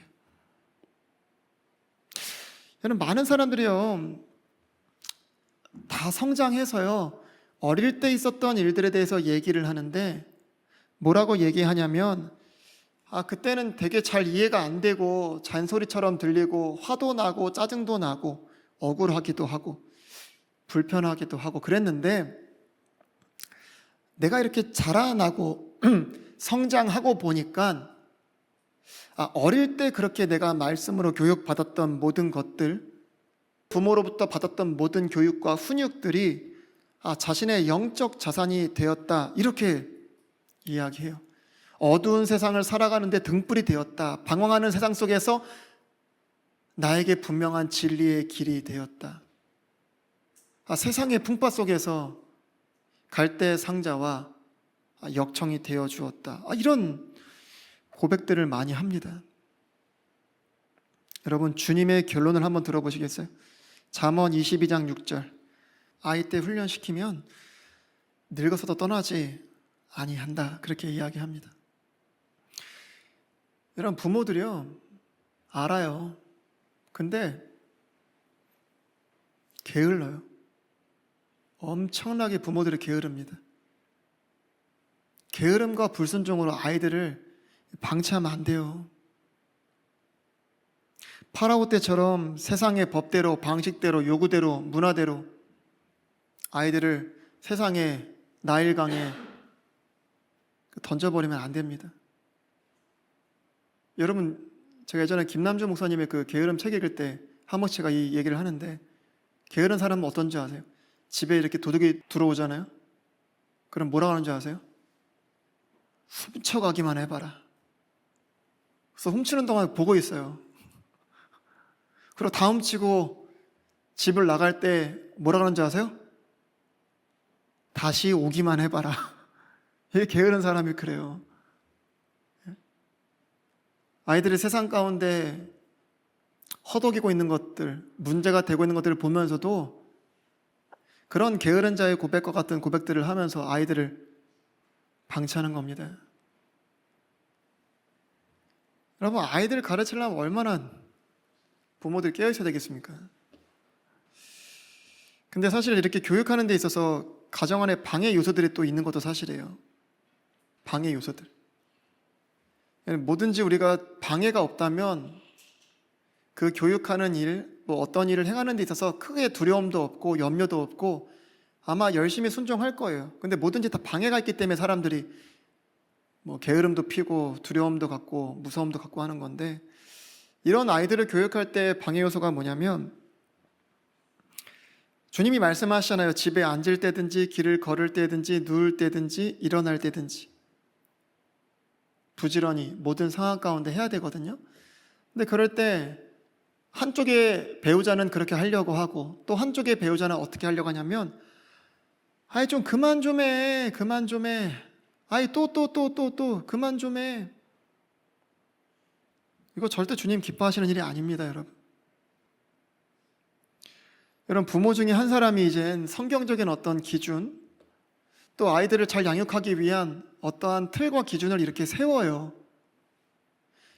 여러분, 많은 사람들이요 다 성장해서요 어릴 때 있었던 일들에 대해서 얘기를 하는데 뭐라고 얘기하냐면 그때는 되게 잘 이해가 안 되고 잔소리처럼 들리고 화도 나고 짜증도 나고 억울하기도 하고 불편하기도 하고 그랬는데 내가 이렇게 자라나고 성장하고 보니까 어릴 때 그렇게 내가 말씀으로 교육받았던 모든 것들, 부모로부터 받았던 모든 교육과 훈육들이 자신의 영적 자산이 되었다, 이렇게 이야기해요. 어두운 세상을 살아가는데 등불이 되었다. 방황하는 세상 속에서 나에게 분명한 진리의 길이 되었다. 세상의 풍파 속에서 갈대 상자와 역청이 되어 주었다. 이런 고백들을 많이 합니다. 여러분, 주님의 결론을 한번 들어보시겠어요? 잠언 22장 6절. 아이 때 훈련시키면 늙어서도 떠나지 아니한다. 그렇게 이야기합니다. 여러분, 부모들이요 알아요. 근데 게을러요. 엄청나게 부모들이 게으릅니다. 게으름과 불순종으로 아이들을 방치하면 안 돼요. 파라오 때처럼 세상의 법대로, 방식대로, 요구대로, 문화대로 아이들을 세상의 나일강에 던져버리면 안 됩니다. 여러분, 제가 예전에 김남주 목사님의 그 게으름 책 읽을 때 하모치가 이 얘기를 하는데, 게으른 사람은 어떤지 아세요? 집에 이렇게 도둑이 들어오잖아요. 그럼 뭐라고 하는지 아세요? 훔쳐가기만 해봐라. 그래서 훔치는 동안 보고 있어요. 그리고 다 훔치고 집을 나갈 때 뭐라고 하는지 아세요? 다시 오기만 해봐라. 이 게으른 사람이 그래요. 아이들이 세상 가운데 허덕이고 있는 것들, 문제가 되고 있는 것들을 보면서도 그런 게으른 자의 고백과 같은 고백들을 하면서 아이들을 방치하는 겁니다. 여러분, 아이들을 가르치려면 얼마나 부모들이 깨어 있어야 되겠습니까? 근데 사실 이렇게 교육하는 데 있어서 가정 안에 방해 요소들이 또 있는 것도 사실이에요. 방해 요소들. 뭐든지 우리가 방해가 없다면 그 교육하는 일, 어떤 일을 행하는 데 있어서 크게 두려움도 없고 염려도 없고 아마 열심히 순종할 거예요. 근데 뭐든지 다 방해가 있기 때문에 사람들이 게으름도 피고 두려움도 갖고 무서움도 갖고 하는 건데, 이런 아이들을 교육할 때 방해 요소가 뭐냐면, 주님이 말씀하시잖아요. 집에 앉을 때든지 길을 걸을 때든지 누울 때든지 일어날 때든지 부지런히 모든 상황 가운데 해야 되거든요. 근데 그럴 때 한쪽의 배우자는 그렇게 하려고 하고 또 한쪽의 배우자는 어떻게 하려고 하냐면 아이 좀 그만 좀 해. 그만 좀 해. 아이 또 그만 좀 해. 이거 절대 주님 기뻐하시는 일이 아닙니다, 여러분. 여러분, 부모 중에 한 사람이 이젠 성경적인 어떤 기준, 또 아이들을 잘 양육하기 위한 어떠한 틀과 기준을 이렇게 세워요.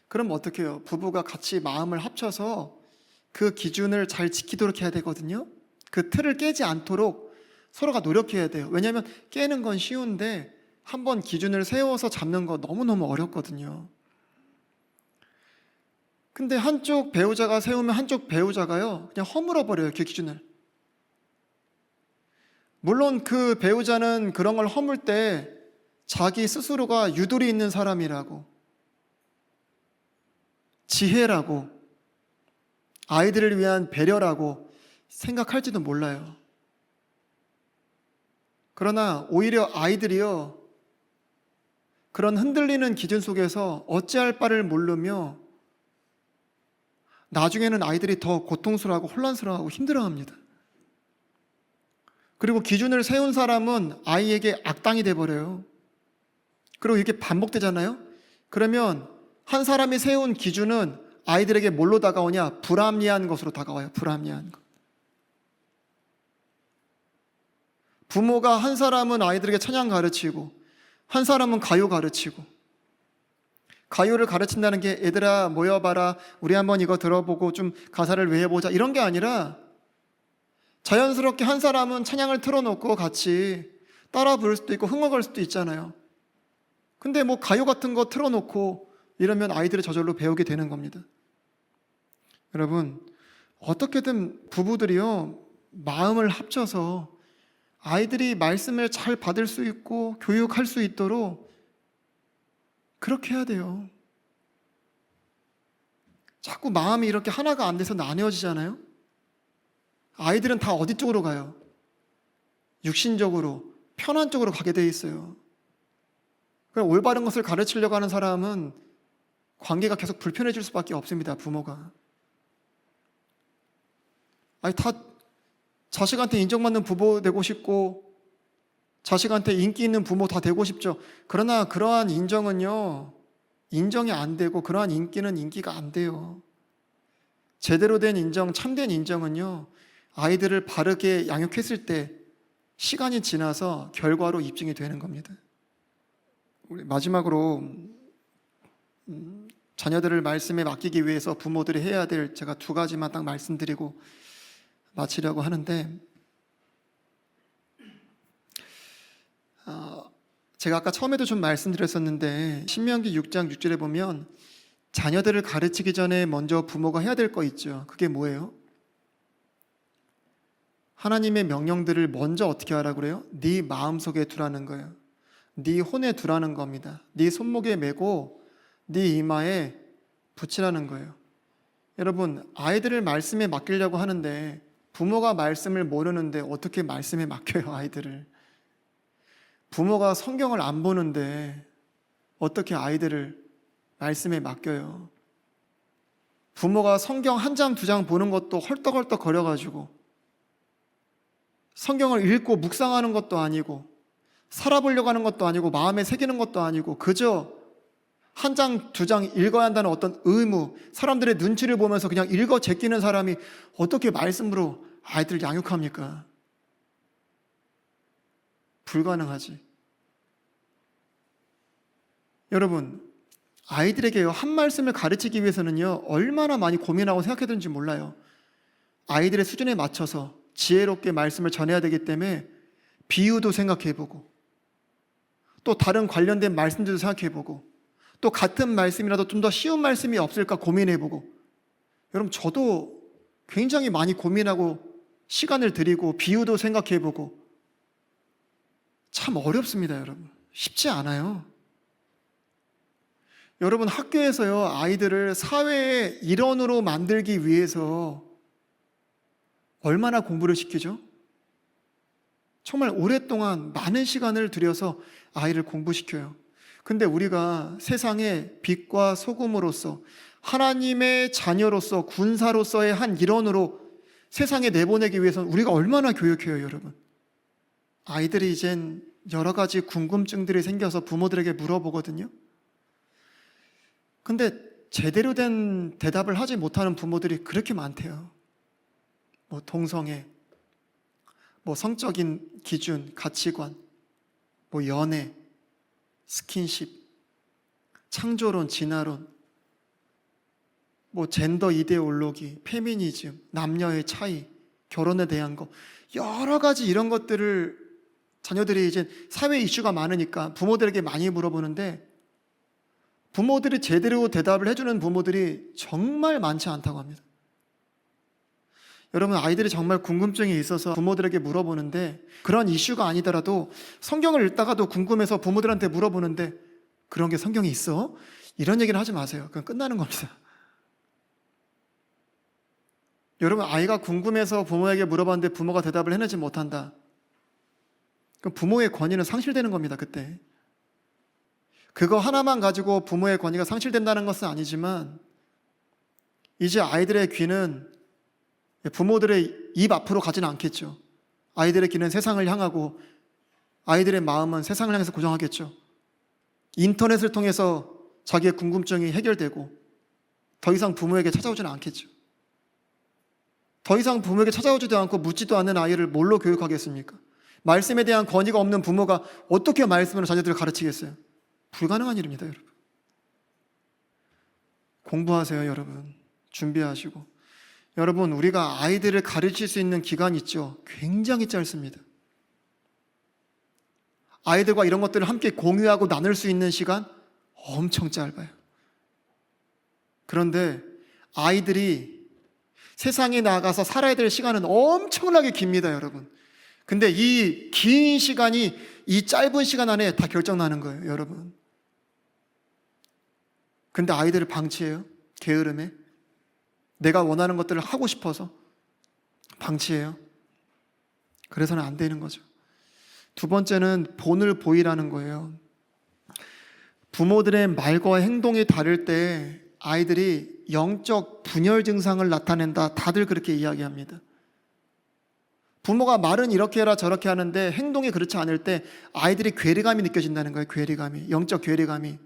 그럼 어떻게 해요? 부부가 같이 마음을 합쳐서 그 기준을 잘 지키도록 해야 되거든요. 그 틀을 깨지 않도록 서로가 노력해야 돼요. 왜냐하면 깨는 건 쉬운데 한번 기준을 세워서 잡는 거 너무너무 어렵거든요. 근데 한쪽 배우자가 세우면 한쪽 배우자가요, 그냥 허물어버려요, 그 기준을. 물론 그 배우자는 그런 걸 허물 때 자기 스스로가 유도리 있는 사람이라고, 지혜라고, 아이들을 위한 배려라고 생각할지도 몰라요. 그러나 오히려 아이들이요, 그런 흔들리는 기준 속에서 어찌할 바를 모르며 나중에는 아이들이 더 고통스러워하고 혼란스러워하고 힘들어합니다. 그리고 기준을 세운 사람은 아이에게 악당이 돼버려요. 그리고 이게 반복되잖아요. 그러면 한 사람이 세운 기준은 아이들에게 뭘로 다가오냐? 불합리한 것으로 다가와요. 불합리한 것. 부모가 한 사람은 아이들에게 찬양 가르치고 한 사람은 가요 가르치고, 가요를 가르친다는 게 얘들아 모여봐라, 우리 한번 이거 들어보고 좀 가사를 외워보자, 이런 게 아니라 자연스럽게 한 사람은 찬양을 틀어놓고 같이 따라 부를 수도 있고 흥얼거릴 수도 있잖아요. 근데 뭐 가요 같은 거 틀어놓고 이러면 아이들이 저절로 배우게 되는 겁니다. 여러분, 어떻게든 부부들이요, 마음을 합쳐서 아이들이 말씀을 잘 받을 수 있고 교육할 수 있도록 그렇게 해야 돼요. 자꾸 마음이 이렇게 하나가 안 돼서 나뉘어지잖아요. 아이들은 다 어디 쪽으로 가요? 육신적으로, 편한 쪽으로 가게 돼 있어요. 그럼 올바른 것을 가르치려고 하는 사람은 관계가 계속 불편해질 수밖에 없습니다, 부모가. 아니, 다 자식한테 인정받는 부모 되고 싶고 자식한테 인기 있는 부모 다 되고 싶죠. 그러나 그러한 인정은요, 인정이 안 되고 그러한 인기는 인기가 안 돼요. 제대로 된 인정, 참된 인정은요, 아이들을 바르게 양육했을 때 시간이 지나서 결과로 입증이 되는 겁니다. 우리 마지막으로 자녀들을 말씀에 맡기기 위해서 부모들이 해야 될 제가 2가지만 딱 말씀드리고 마치려고 하는데, 제가 아까 처음에도 좀 말씀드렸었는데 신명기 6장 6절에 보면 자녀들을 가르치기 전에 먼저 부모가 해야 될 거 있죠. 그게 뭐예요? 하나님의 명령들을 먼저 어떻게 하라고 그래요? 네 마음속에 두라는 거예요. 네 혼에 두라는 겁니다. 네 손목에 메고 네 이마에 붙이라는 거예요. 여러분, 아이들을 말씀에 맡기려고 하는데 부모가 말씀을 모르는데 어떻게 말씀에 맡겨요, 아이들을? 부모가 성경을 안 보는데 어떻게 아이들을 말씀에 맡겨요? 부모가 성경 1장 2장 보는 것도 헐떡헐떡 거려가지고 성경을 읽고 묵상하는 것도 아니고 살아보려고 하는 것도 아니고 마음에 새기는 것도 아니고 그저 1장 2장 읽어야 한다는 어떤 의무, 사람들의 눈치를 보면서 그냥 읽어 제끼는 사람이 어떻게 말씀으로 아이들을 양육합니까? 불가능하지. 여러분, 아이들에게요, 한 말씀을 가르치기 위해서는요, 얼마나 많이 고민하고 생각해야 되는지 몰라요. 아이들의 수준에 맞춰서 지혜롭게 말씀을 전해야 되기 때문에 비유도 생각해보고 또 다른 관련된 말씀들도 생각해보고 또 같은 말씀이라도 좀 더 쉬운 말씀이 없을까 고민해보고, 여러분 저도 굉장히 많이 고민하고 시간을 들이고 비유도 생각해보고 참 어렵습니다. 여러분, 쉽지 않아요. 여러분, 학교에서요, 아이들을 사회의 일원으로 만들기 위해서 얼마나 공부를 시키죠? 정말 오랫동안 많은 시간을 들여서 아이를 공부시켜요. 근데 우리가 세상의 빛과 소금으로서 하나님의 자녀로서 군사로서의 한 일원으로 세상에 내보내기 위해서는 우리가 얼마나 교육해요, 여러분. 아이들이 이젠 여러 가지 궁금증들이 생겨서 부모들에게 물어보거든요. 근데 제대로 된 대답을 하지 못하는 부모들이 그렇게 많대요. 뭐 동성애, 뭐 성적인 기준, 가치관, 뭐 연애, 스킨십, 창조론, 진화론, 뭐 젠더 이데올로기, 페미니즘, 남녀의 차이, 결혼에 대한 거, 여러 가지 이런 것들을 자녀들이 이제 사회 이슈가 많으니까 부모들에게 많이 물어보는데, 부모들이 제대로 대답을 해주는 부모들이 정말 많지 않다고 합니다. 여러분, 아이들이 정말 궁금증이 있어서 부모들에게 물어보는데, 그런 이슈가 아니더라도 성경을 읽다가도 궁금해서 부모들한테 물어보는데, 그런 게 성경에 있어? 이런 얘기는 하지 마세요. 그건 끝나는 겁니다. 여러분, 아이가 궁금해서 부모에게 물어봤는데 부모가 대답을 해내지 못한다. 그럼 부모의 권위는 상실되는 겁니다, 그때. 그거 하나만 가지고 부모의 권위가 상실된다는 것은 아니지만, 이제 아이들의 귀는 부모들의 입 앞으로 가지는 않겠죠. 아이들의 귀는 세상을 향하고 아이들의 마음은 세상을 향해서 고정하겠죠. 인터넷을 통해서 자기의 궁금증이 해결되고 더 이상 부모에게 찾아오지는 않겠죠. 더 이상 부모에게 찾아오지도 않고 묻지도 않는 아이를 뭘로 교육하겠습니까? 말씀에 대한 권위가 없는 부모가 어떻게 말씀으로 자녀들을 가르치겠어요? 불가능한 일입니다, 여러분. 공부하세요, 여러분. 준비하시고. 여러분, 우리가 아이들을 가르칠 수 있는 기간이 있죠. 굉장히 짧습니다. 아이들과 이런 것들을 함께 공유하고 나눌 수 있는 시간 엄청 짧아요. 그런데 아이들이 세상에 나가서 살아야 될 시간은 엄청나게 깁니다, 여러분. 근데 이 긴 시간이 이 짧은 시간 안에 다 결정나는 거예요, 여러분. 근데 아이들을 방치해요. 게으름에. 내가 원하는 것들을 하고 싶어서 방치해요. 그래서는 안 되는 거죠. 두 번째는 본을 보이라는 거예요. 부모들의 말과 행동이 다를 때 아이들이 영적 분열 증상을 나타낸다. 다들 그렇게 이야기합니다. 부모가 말은 이렇게 해라 저렇게 하는데 행동이 그렇지 않을 때 아이들이 괴리감이 느껴진다는 거예요. 괴리감이. 영적 괴리감이.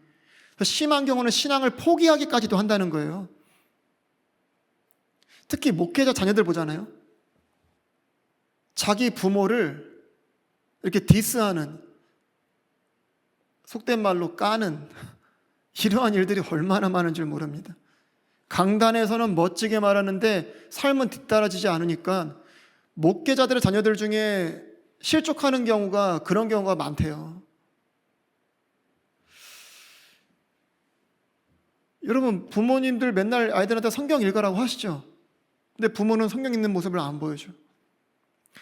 심한 경우는 신앙을 포기하기까지도 한다는 거예요. 특히 목회자 자녀들 보잖아요. 자기 부모를 이렇게 디스하는, 속된 말로 까는 이러한 일들이 얼마나 많은 줄 모릅니다. 강단에서는 멋지게 말하는데 삶은 뒤따라지지 않으니까 목회자들의 자녀들 중에 실족하는 경우가, 그런 경우가 많대요. 여러분, 부모님들 맨날 아이들한테 성경 읽으라고 하시죠. 근데 부모는 성경 읽는 모습을 안 보여줘.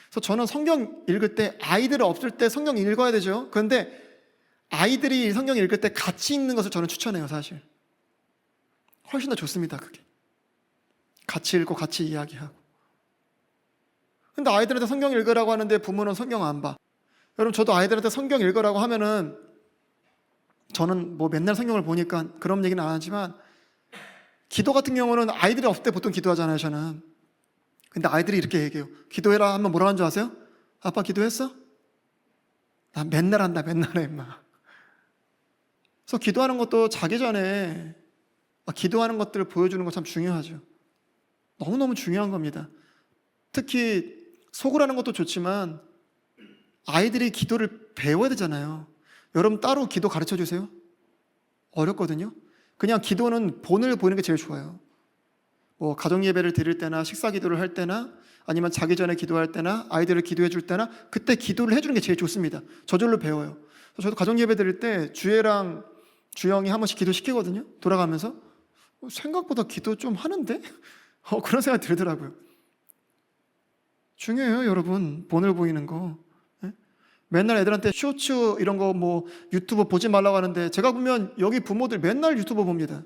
그래서 저는 성경 읽을 때, 아이들 없을 때 성경 읽어야 되죠. 그런데 아이들이 성경 읽을 때 같이 읽는 것을 저는 추천해요, 사실. 훨씬 더 좋습니다, 그게. 같이 읽고 같이 이야기하고. 근데 아이들한테 성경 읽으라고 하는데 부모는 성경 안 봐. 여러분, 저도 아이들한테 성경 읽으라고 하면은, 저는 뭐 맨날 성경을 보니까 그런 얘기는 안 하지만, 기도 같은 경우는 아이들이 없을 때 보통 기도하잖아요, 저는. 근데 아이들이 이렇게 얘기해요. 기도해라 하면 뭐라고 하는 줄 아세요? 아빠 기도했어? 나 맨날 한다, 맨날 해, 임마. 그래서 기도하는 것도 자기 전에 기도하는 것들을 보여주는 거 참 중요하죠. 너무너무 중요한 겁니다. 특히 속으라는 것도 좋지만 아이들이 기도를 배워야 되잖아요. 여러분, 따로 기도 가르쳐 주세요. 어렵거든요. 그냥 기도는 본을 보이는 게 제일 좋아요. 뭐 가정 예배를 드릴 때나 식사 기도를 할 때나 아니면 자기 전에 기도할 때나 아이들을 기도해 줄 때나 그때 기도를 해주는 게 제일 좋습니다. 저절로 배워요. 저도 가정 예배 드릴 때 주애랑 주영이 한 번씩 기도시키거든요. 돌아가면서 생각보다 기도 좀 하는데? 그런 생각이 들더라고요. 중요해요, 여러분. 본을 보이는 거. 맨날 애들한테 쇼츠 이런 거 뭐 유튜브 보지 말라고 하는데, 제가 보면 여기 부모들 맨날 유튜브 봅니다.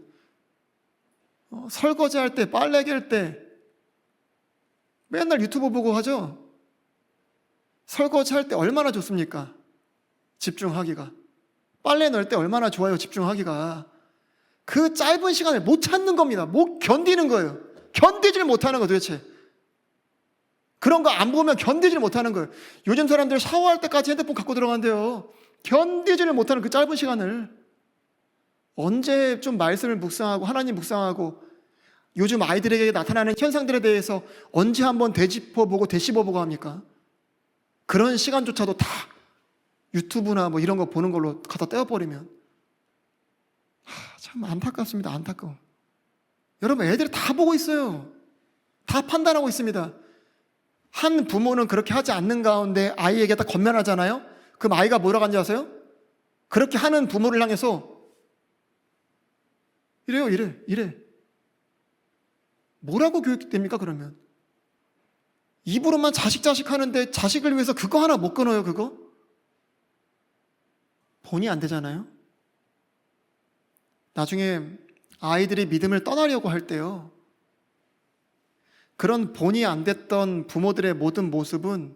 설거지할 때, 빨래기 할 때 맨날 유튜브 보고 하죠. 설거지할 때 얼마나 좋습니까? 집중하기가. 빨래 넣을 때 얼마나 좋아요, 집중하기가. 그 짧은 시간을 못 찾는 겁니다. 못 견디는 거예요. 견디질 못하는 거 도대체. 그런 거 안 보면 견디질 못하는 거예요. 요즘 사람들 샤워할 때까지 핸드폰 갖고 들어간대요. 견디지를 못하는 그 짧은 시간을. 언제 좀 말씀을 묵상하고 하나님 묵상하고 요즘 아이들에게 나타나는 현상들에 대해서 언제 한번 되짚어보고 되씹어보고 합니까? 그런 시간조차도 다 유튜브나 뭐 이런 거 보는 걸로 갖다 떼어버리면 참 안타깝습니다. 안타까워. 여러분, 애들이 다 보고 있어요. 다 판단하고 있습니다. 한 부모는 그렇게 하지 않는 가운데 아이에게 다 권면하잖아요. 그럼 아이가 뭐라고 하는지 아세요? 그렇게 하는 부모를 향해서 이래요, 이래. 뭐라고 교육됩니까, 그러면? 입으로만 자식 하는데 자식을 위해서 그거 하나 못 끊어요, 그거? 본이 안 되잖아요. 나중에 아이들이 믿음을 떠나려고 할 때요, 그런 본이 안 됐던 부모들의 모든 모습은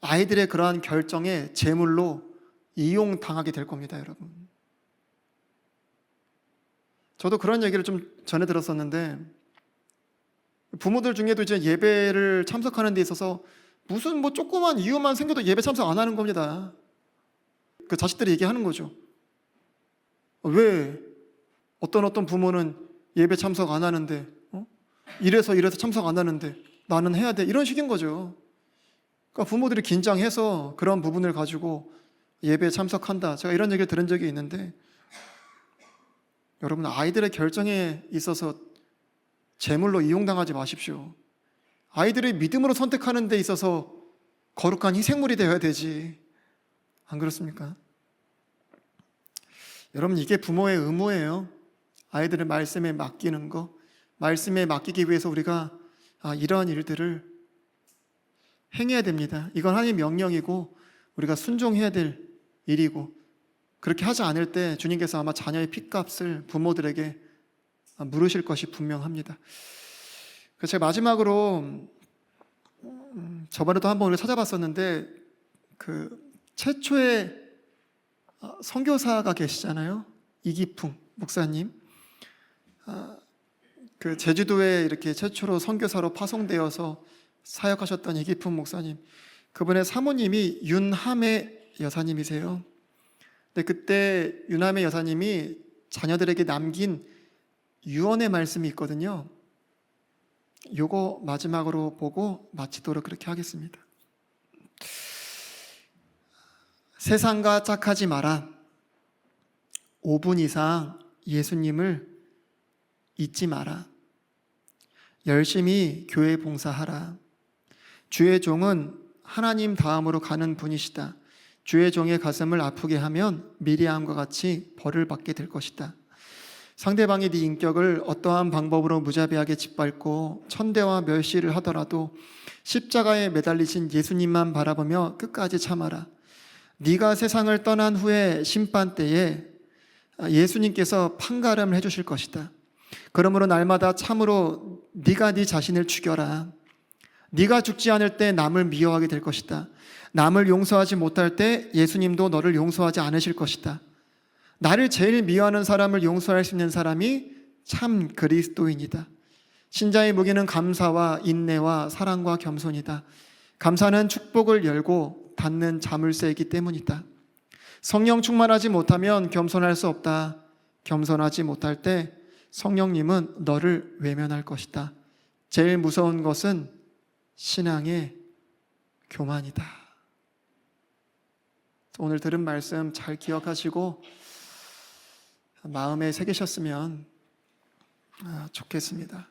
아이들의 그러한 결정에 제물로 이용당하게 될 겁니다, 여러분. 저도 그런 얘기를 좀 전에 들었었는데, 부모들 중에도 이제 예배를 참석하는 데 있어서 무슨 뭐 조그만 이유만 생겨도 예배 참석 안 하는 겁니다. 그 자식들이 얘기하는 거죠. 왜 어떤 부모는 예배 참석 안 하는데, 이래서 참석 안 하는데 나는 해야 돼, 이런 식인 거죠. 그러니까 부모들이 긴장해서 그런 부분을 가지고 예배에 참석한다, 제가 이런 얘기를 들은 적이 있는데, 여러분, 아이들의 결정에 있어서 제물로 이용당하지 마십시오. 아이들이 믿음으로 선택하는 데 있어서 거룩한 희생물이 되어야 되지, 안 그렇습니까? 여러분, 이게 부모의 의무예요. 아이들을 말씀에 맡기는 거, 말씀에 맡기기 위해서 우리가 이러한 일들을 행해야 됩니다. 이건 하나님의 명령이고 우리가 순종해야 될 일이고, 그렇게 하지 않을 때 주님께서 아마 자녀의 핏값을 부모들에게 물으실 것이 분명합니다. 제가 마지막으로 저번에도 한번 우리가 찾아봤었는데, 그 최초의 선교사가 계시잖아요. 이기풍 목사님. 그 제주도에 이렇게 최초로 선교사로 파송되어서 사역하셨던 이기풍 목사님, 그분의 사모님이 윤함의 여사님이세요. 근데 그때 윤함의 여사님이 자녀들에게 남긴 유언의 말씀이 있거든요. 요거 마지막으로 보고 마치도록 그렇게 하겠습니다. 세상과 짝하지 마라. 5분 이상 예수님을 잊지 마라. 열심히 교회 봉사하라. 주의 종은 하나님 다음으로 가는 분이시다. 주의 종의 가슴을 아프게 하면 미리암과 같이 벌을 받게 될 것이다. 상대방이 네 인격을 어떠한 방법으로 무자비하게 짓밟고 천대와 멸시를 하더라도 십자가에 매달리신 예수님만 바라보며 끝까지 참아라. 네가 세상을 떠난 후에 심판 때에 예수님께서 판가름을 해주실 것이다. 그러므로 날마다 참으로 네가 네 자신을 죽여라. 네가 죽지 않을 때 남을 미워하게 될 것이다. 남을 용서하지 못할 때 예수님도 너를 용서하지 않으실 것이다. 나를 제일 미워하는 사람을 용서할 수 있는 사람이 참 그리스도인이다. 신자의 무기는 감사와 인내와 사랑과 겸손이다. 감사는 축복을 열고 닫는 자물쇠이기 때문이다. 성령 충만하지 못하면 겸손할 수 없다. 겸손하지 못할 때 성령님은 너를 외면할 것이다. 제일 무서운 것은 신앙의 교만이다. 오늘 들은 말씀 잘 기억하시고 마음에 새기셨으면 좋겠습니다.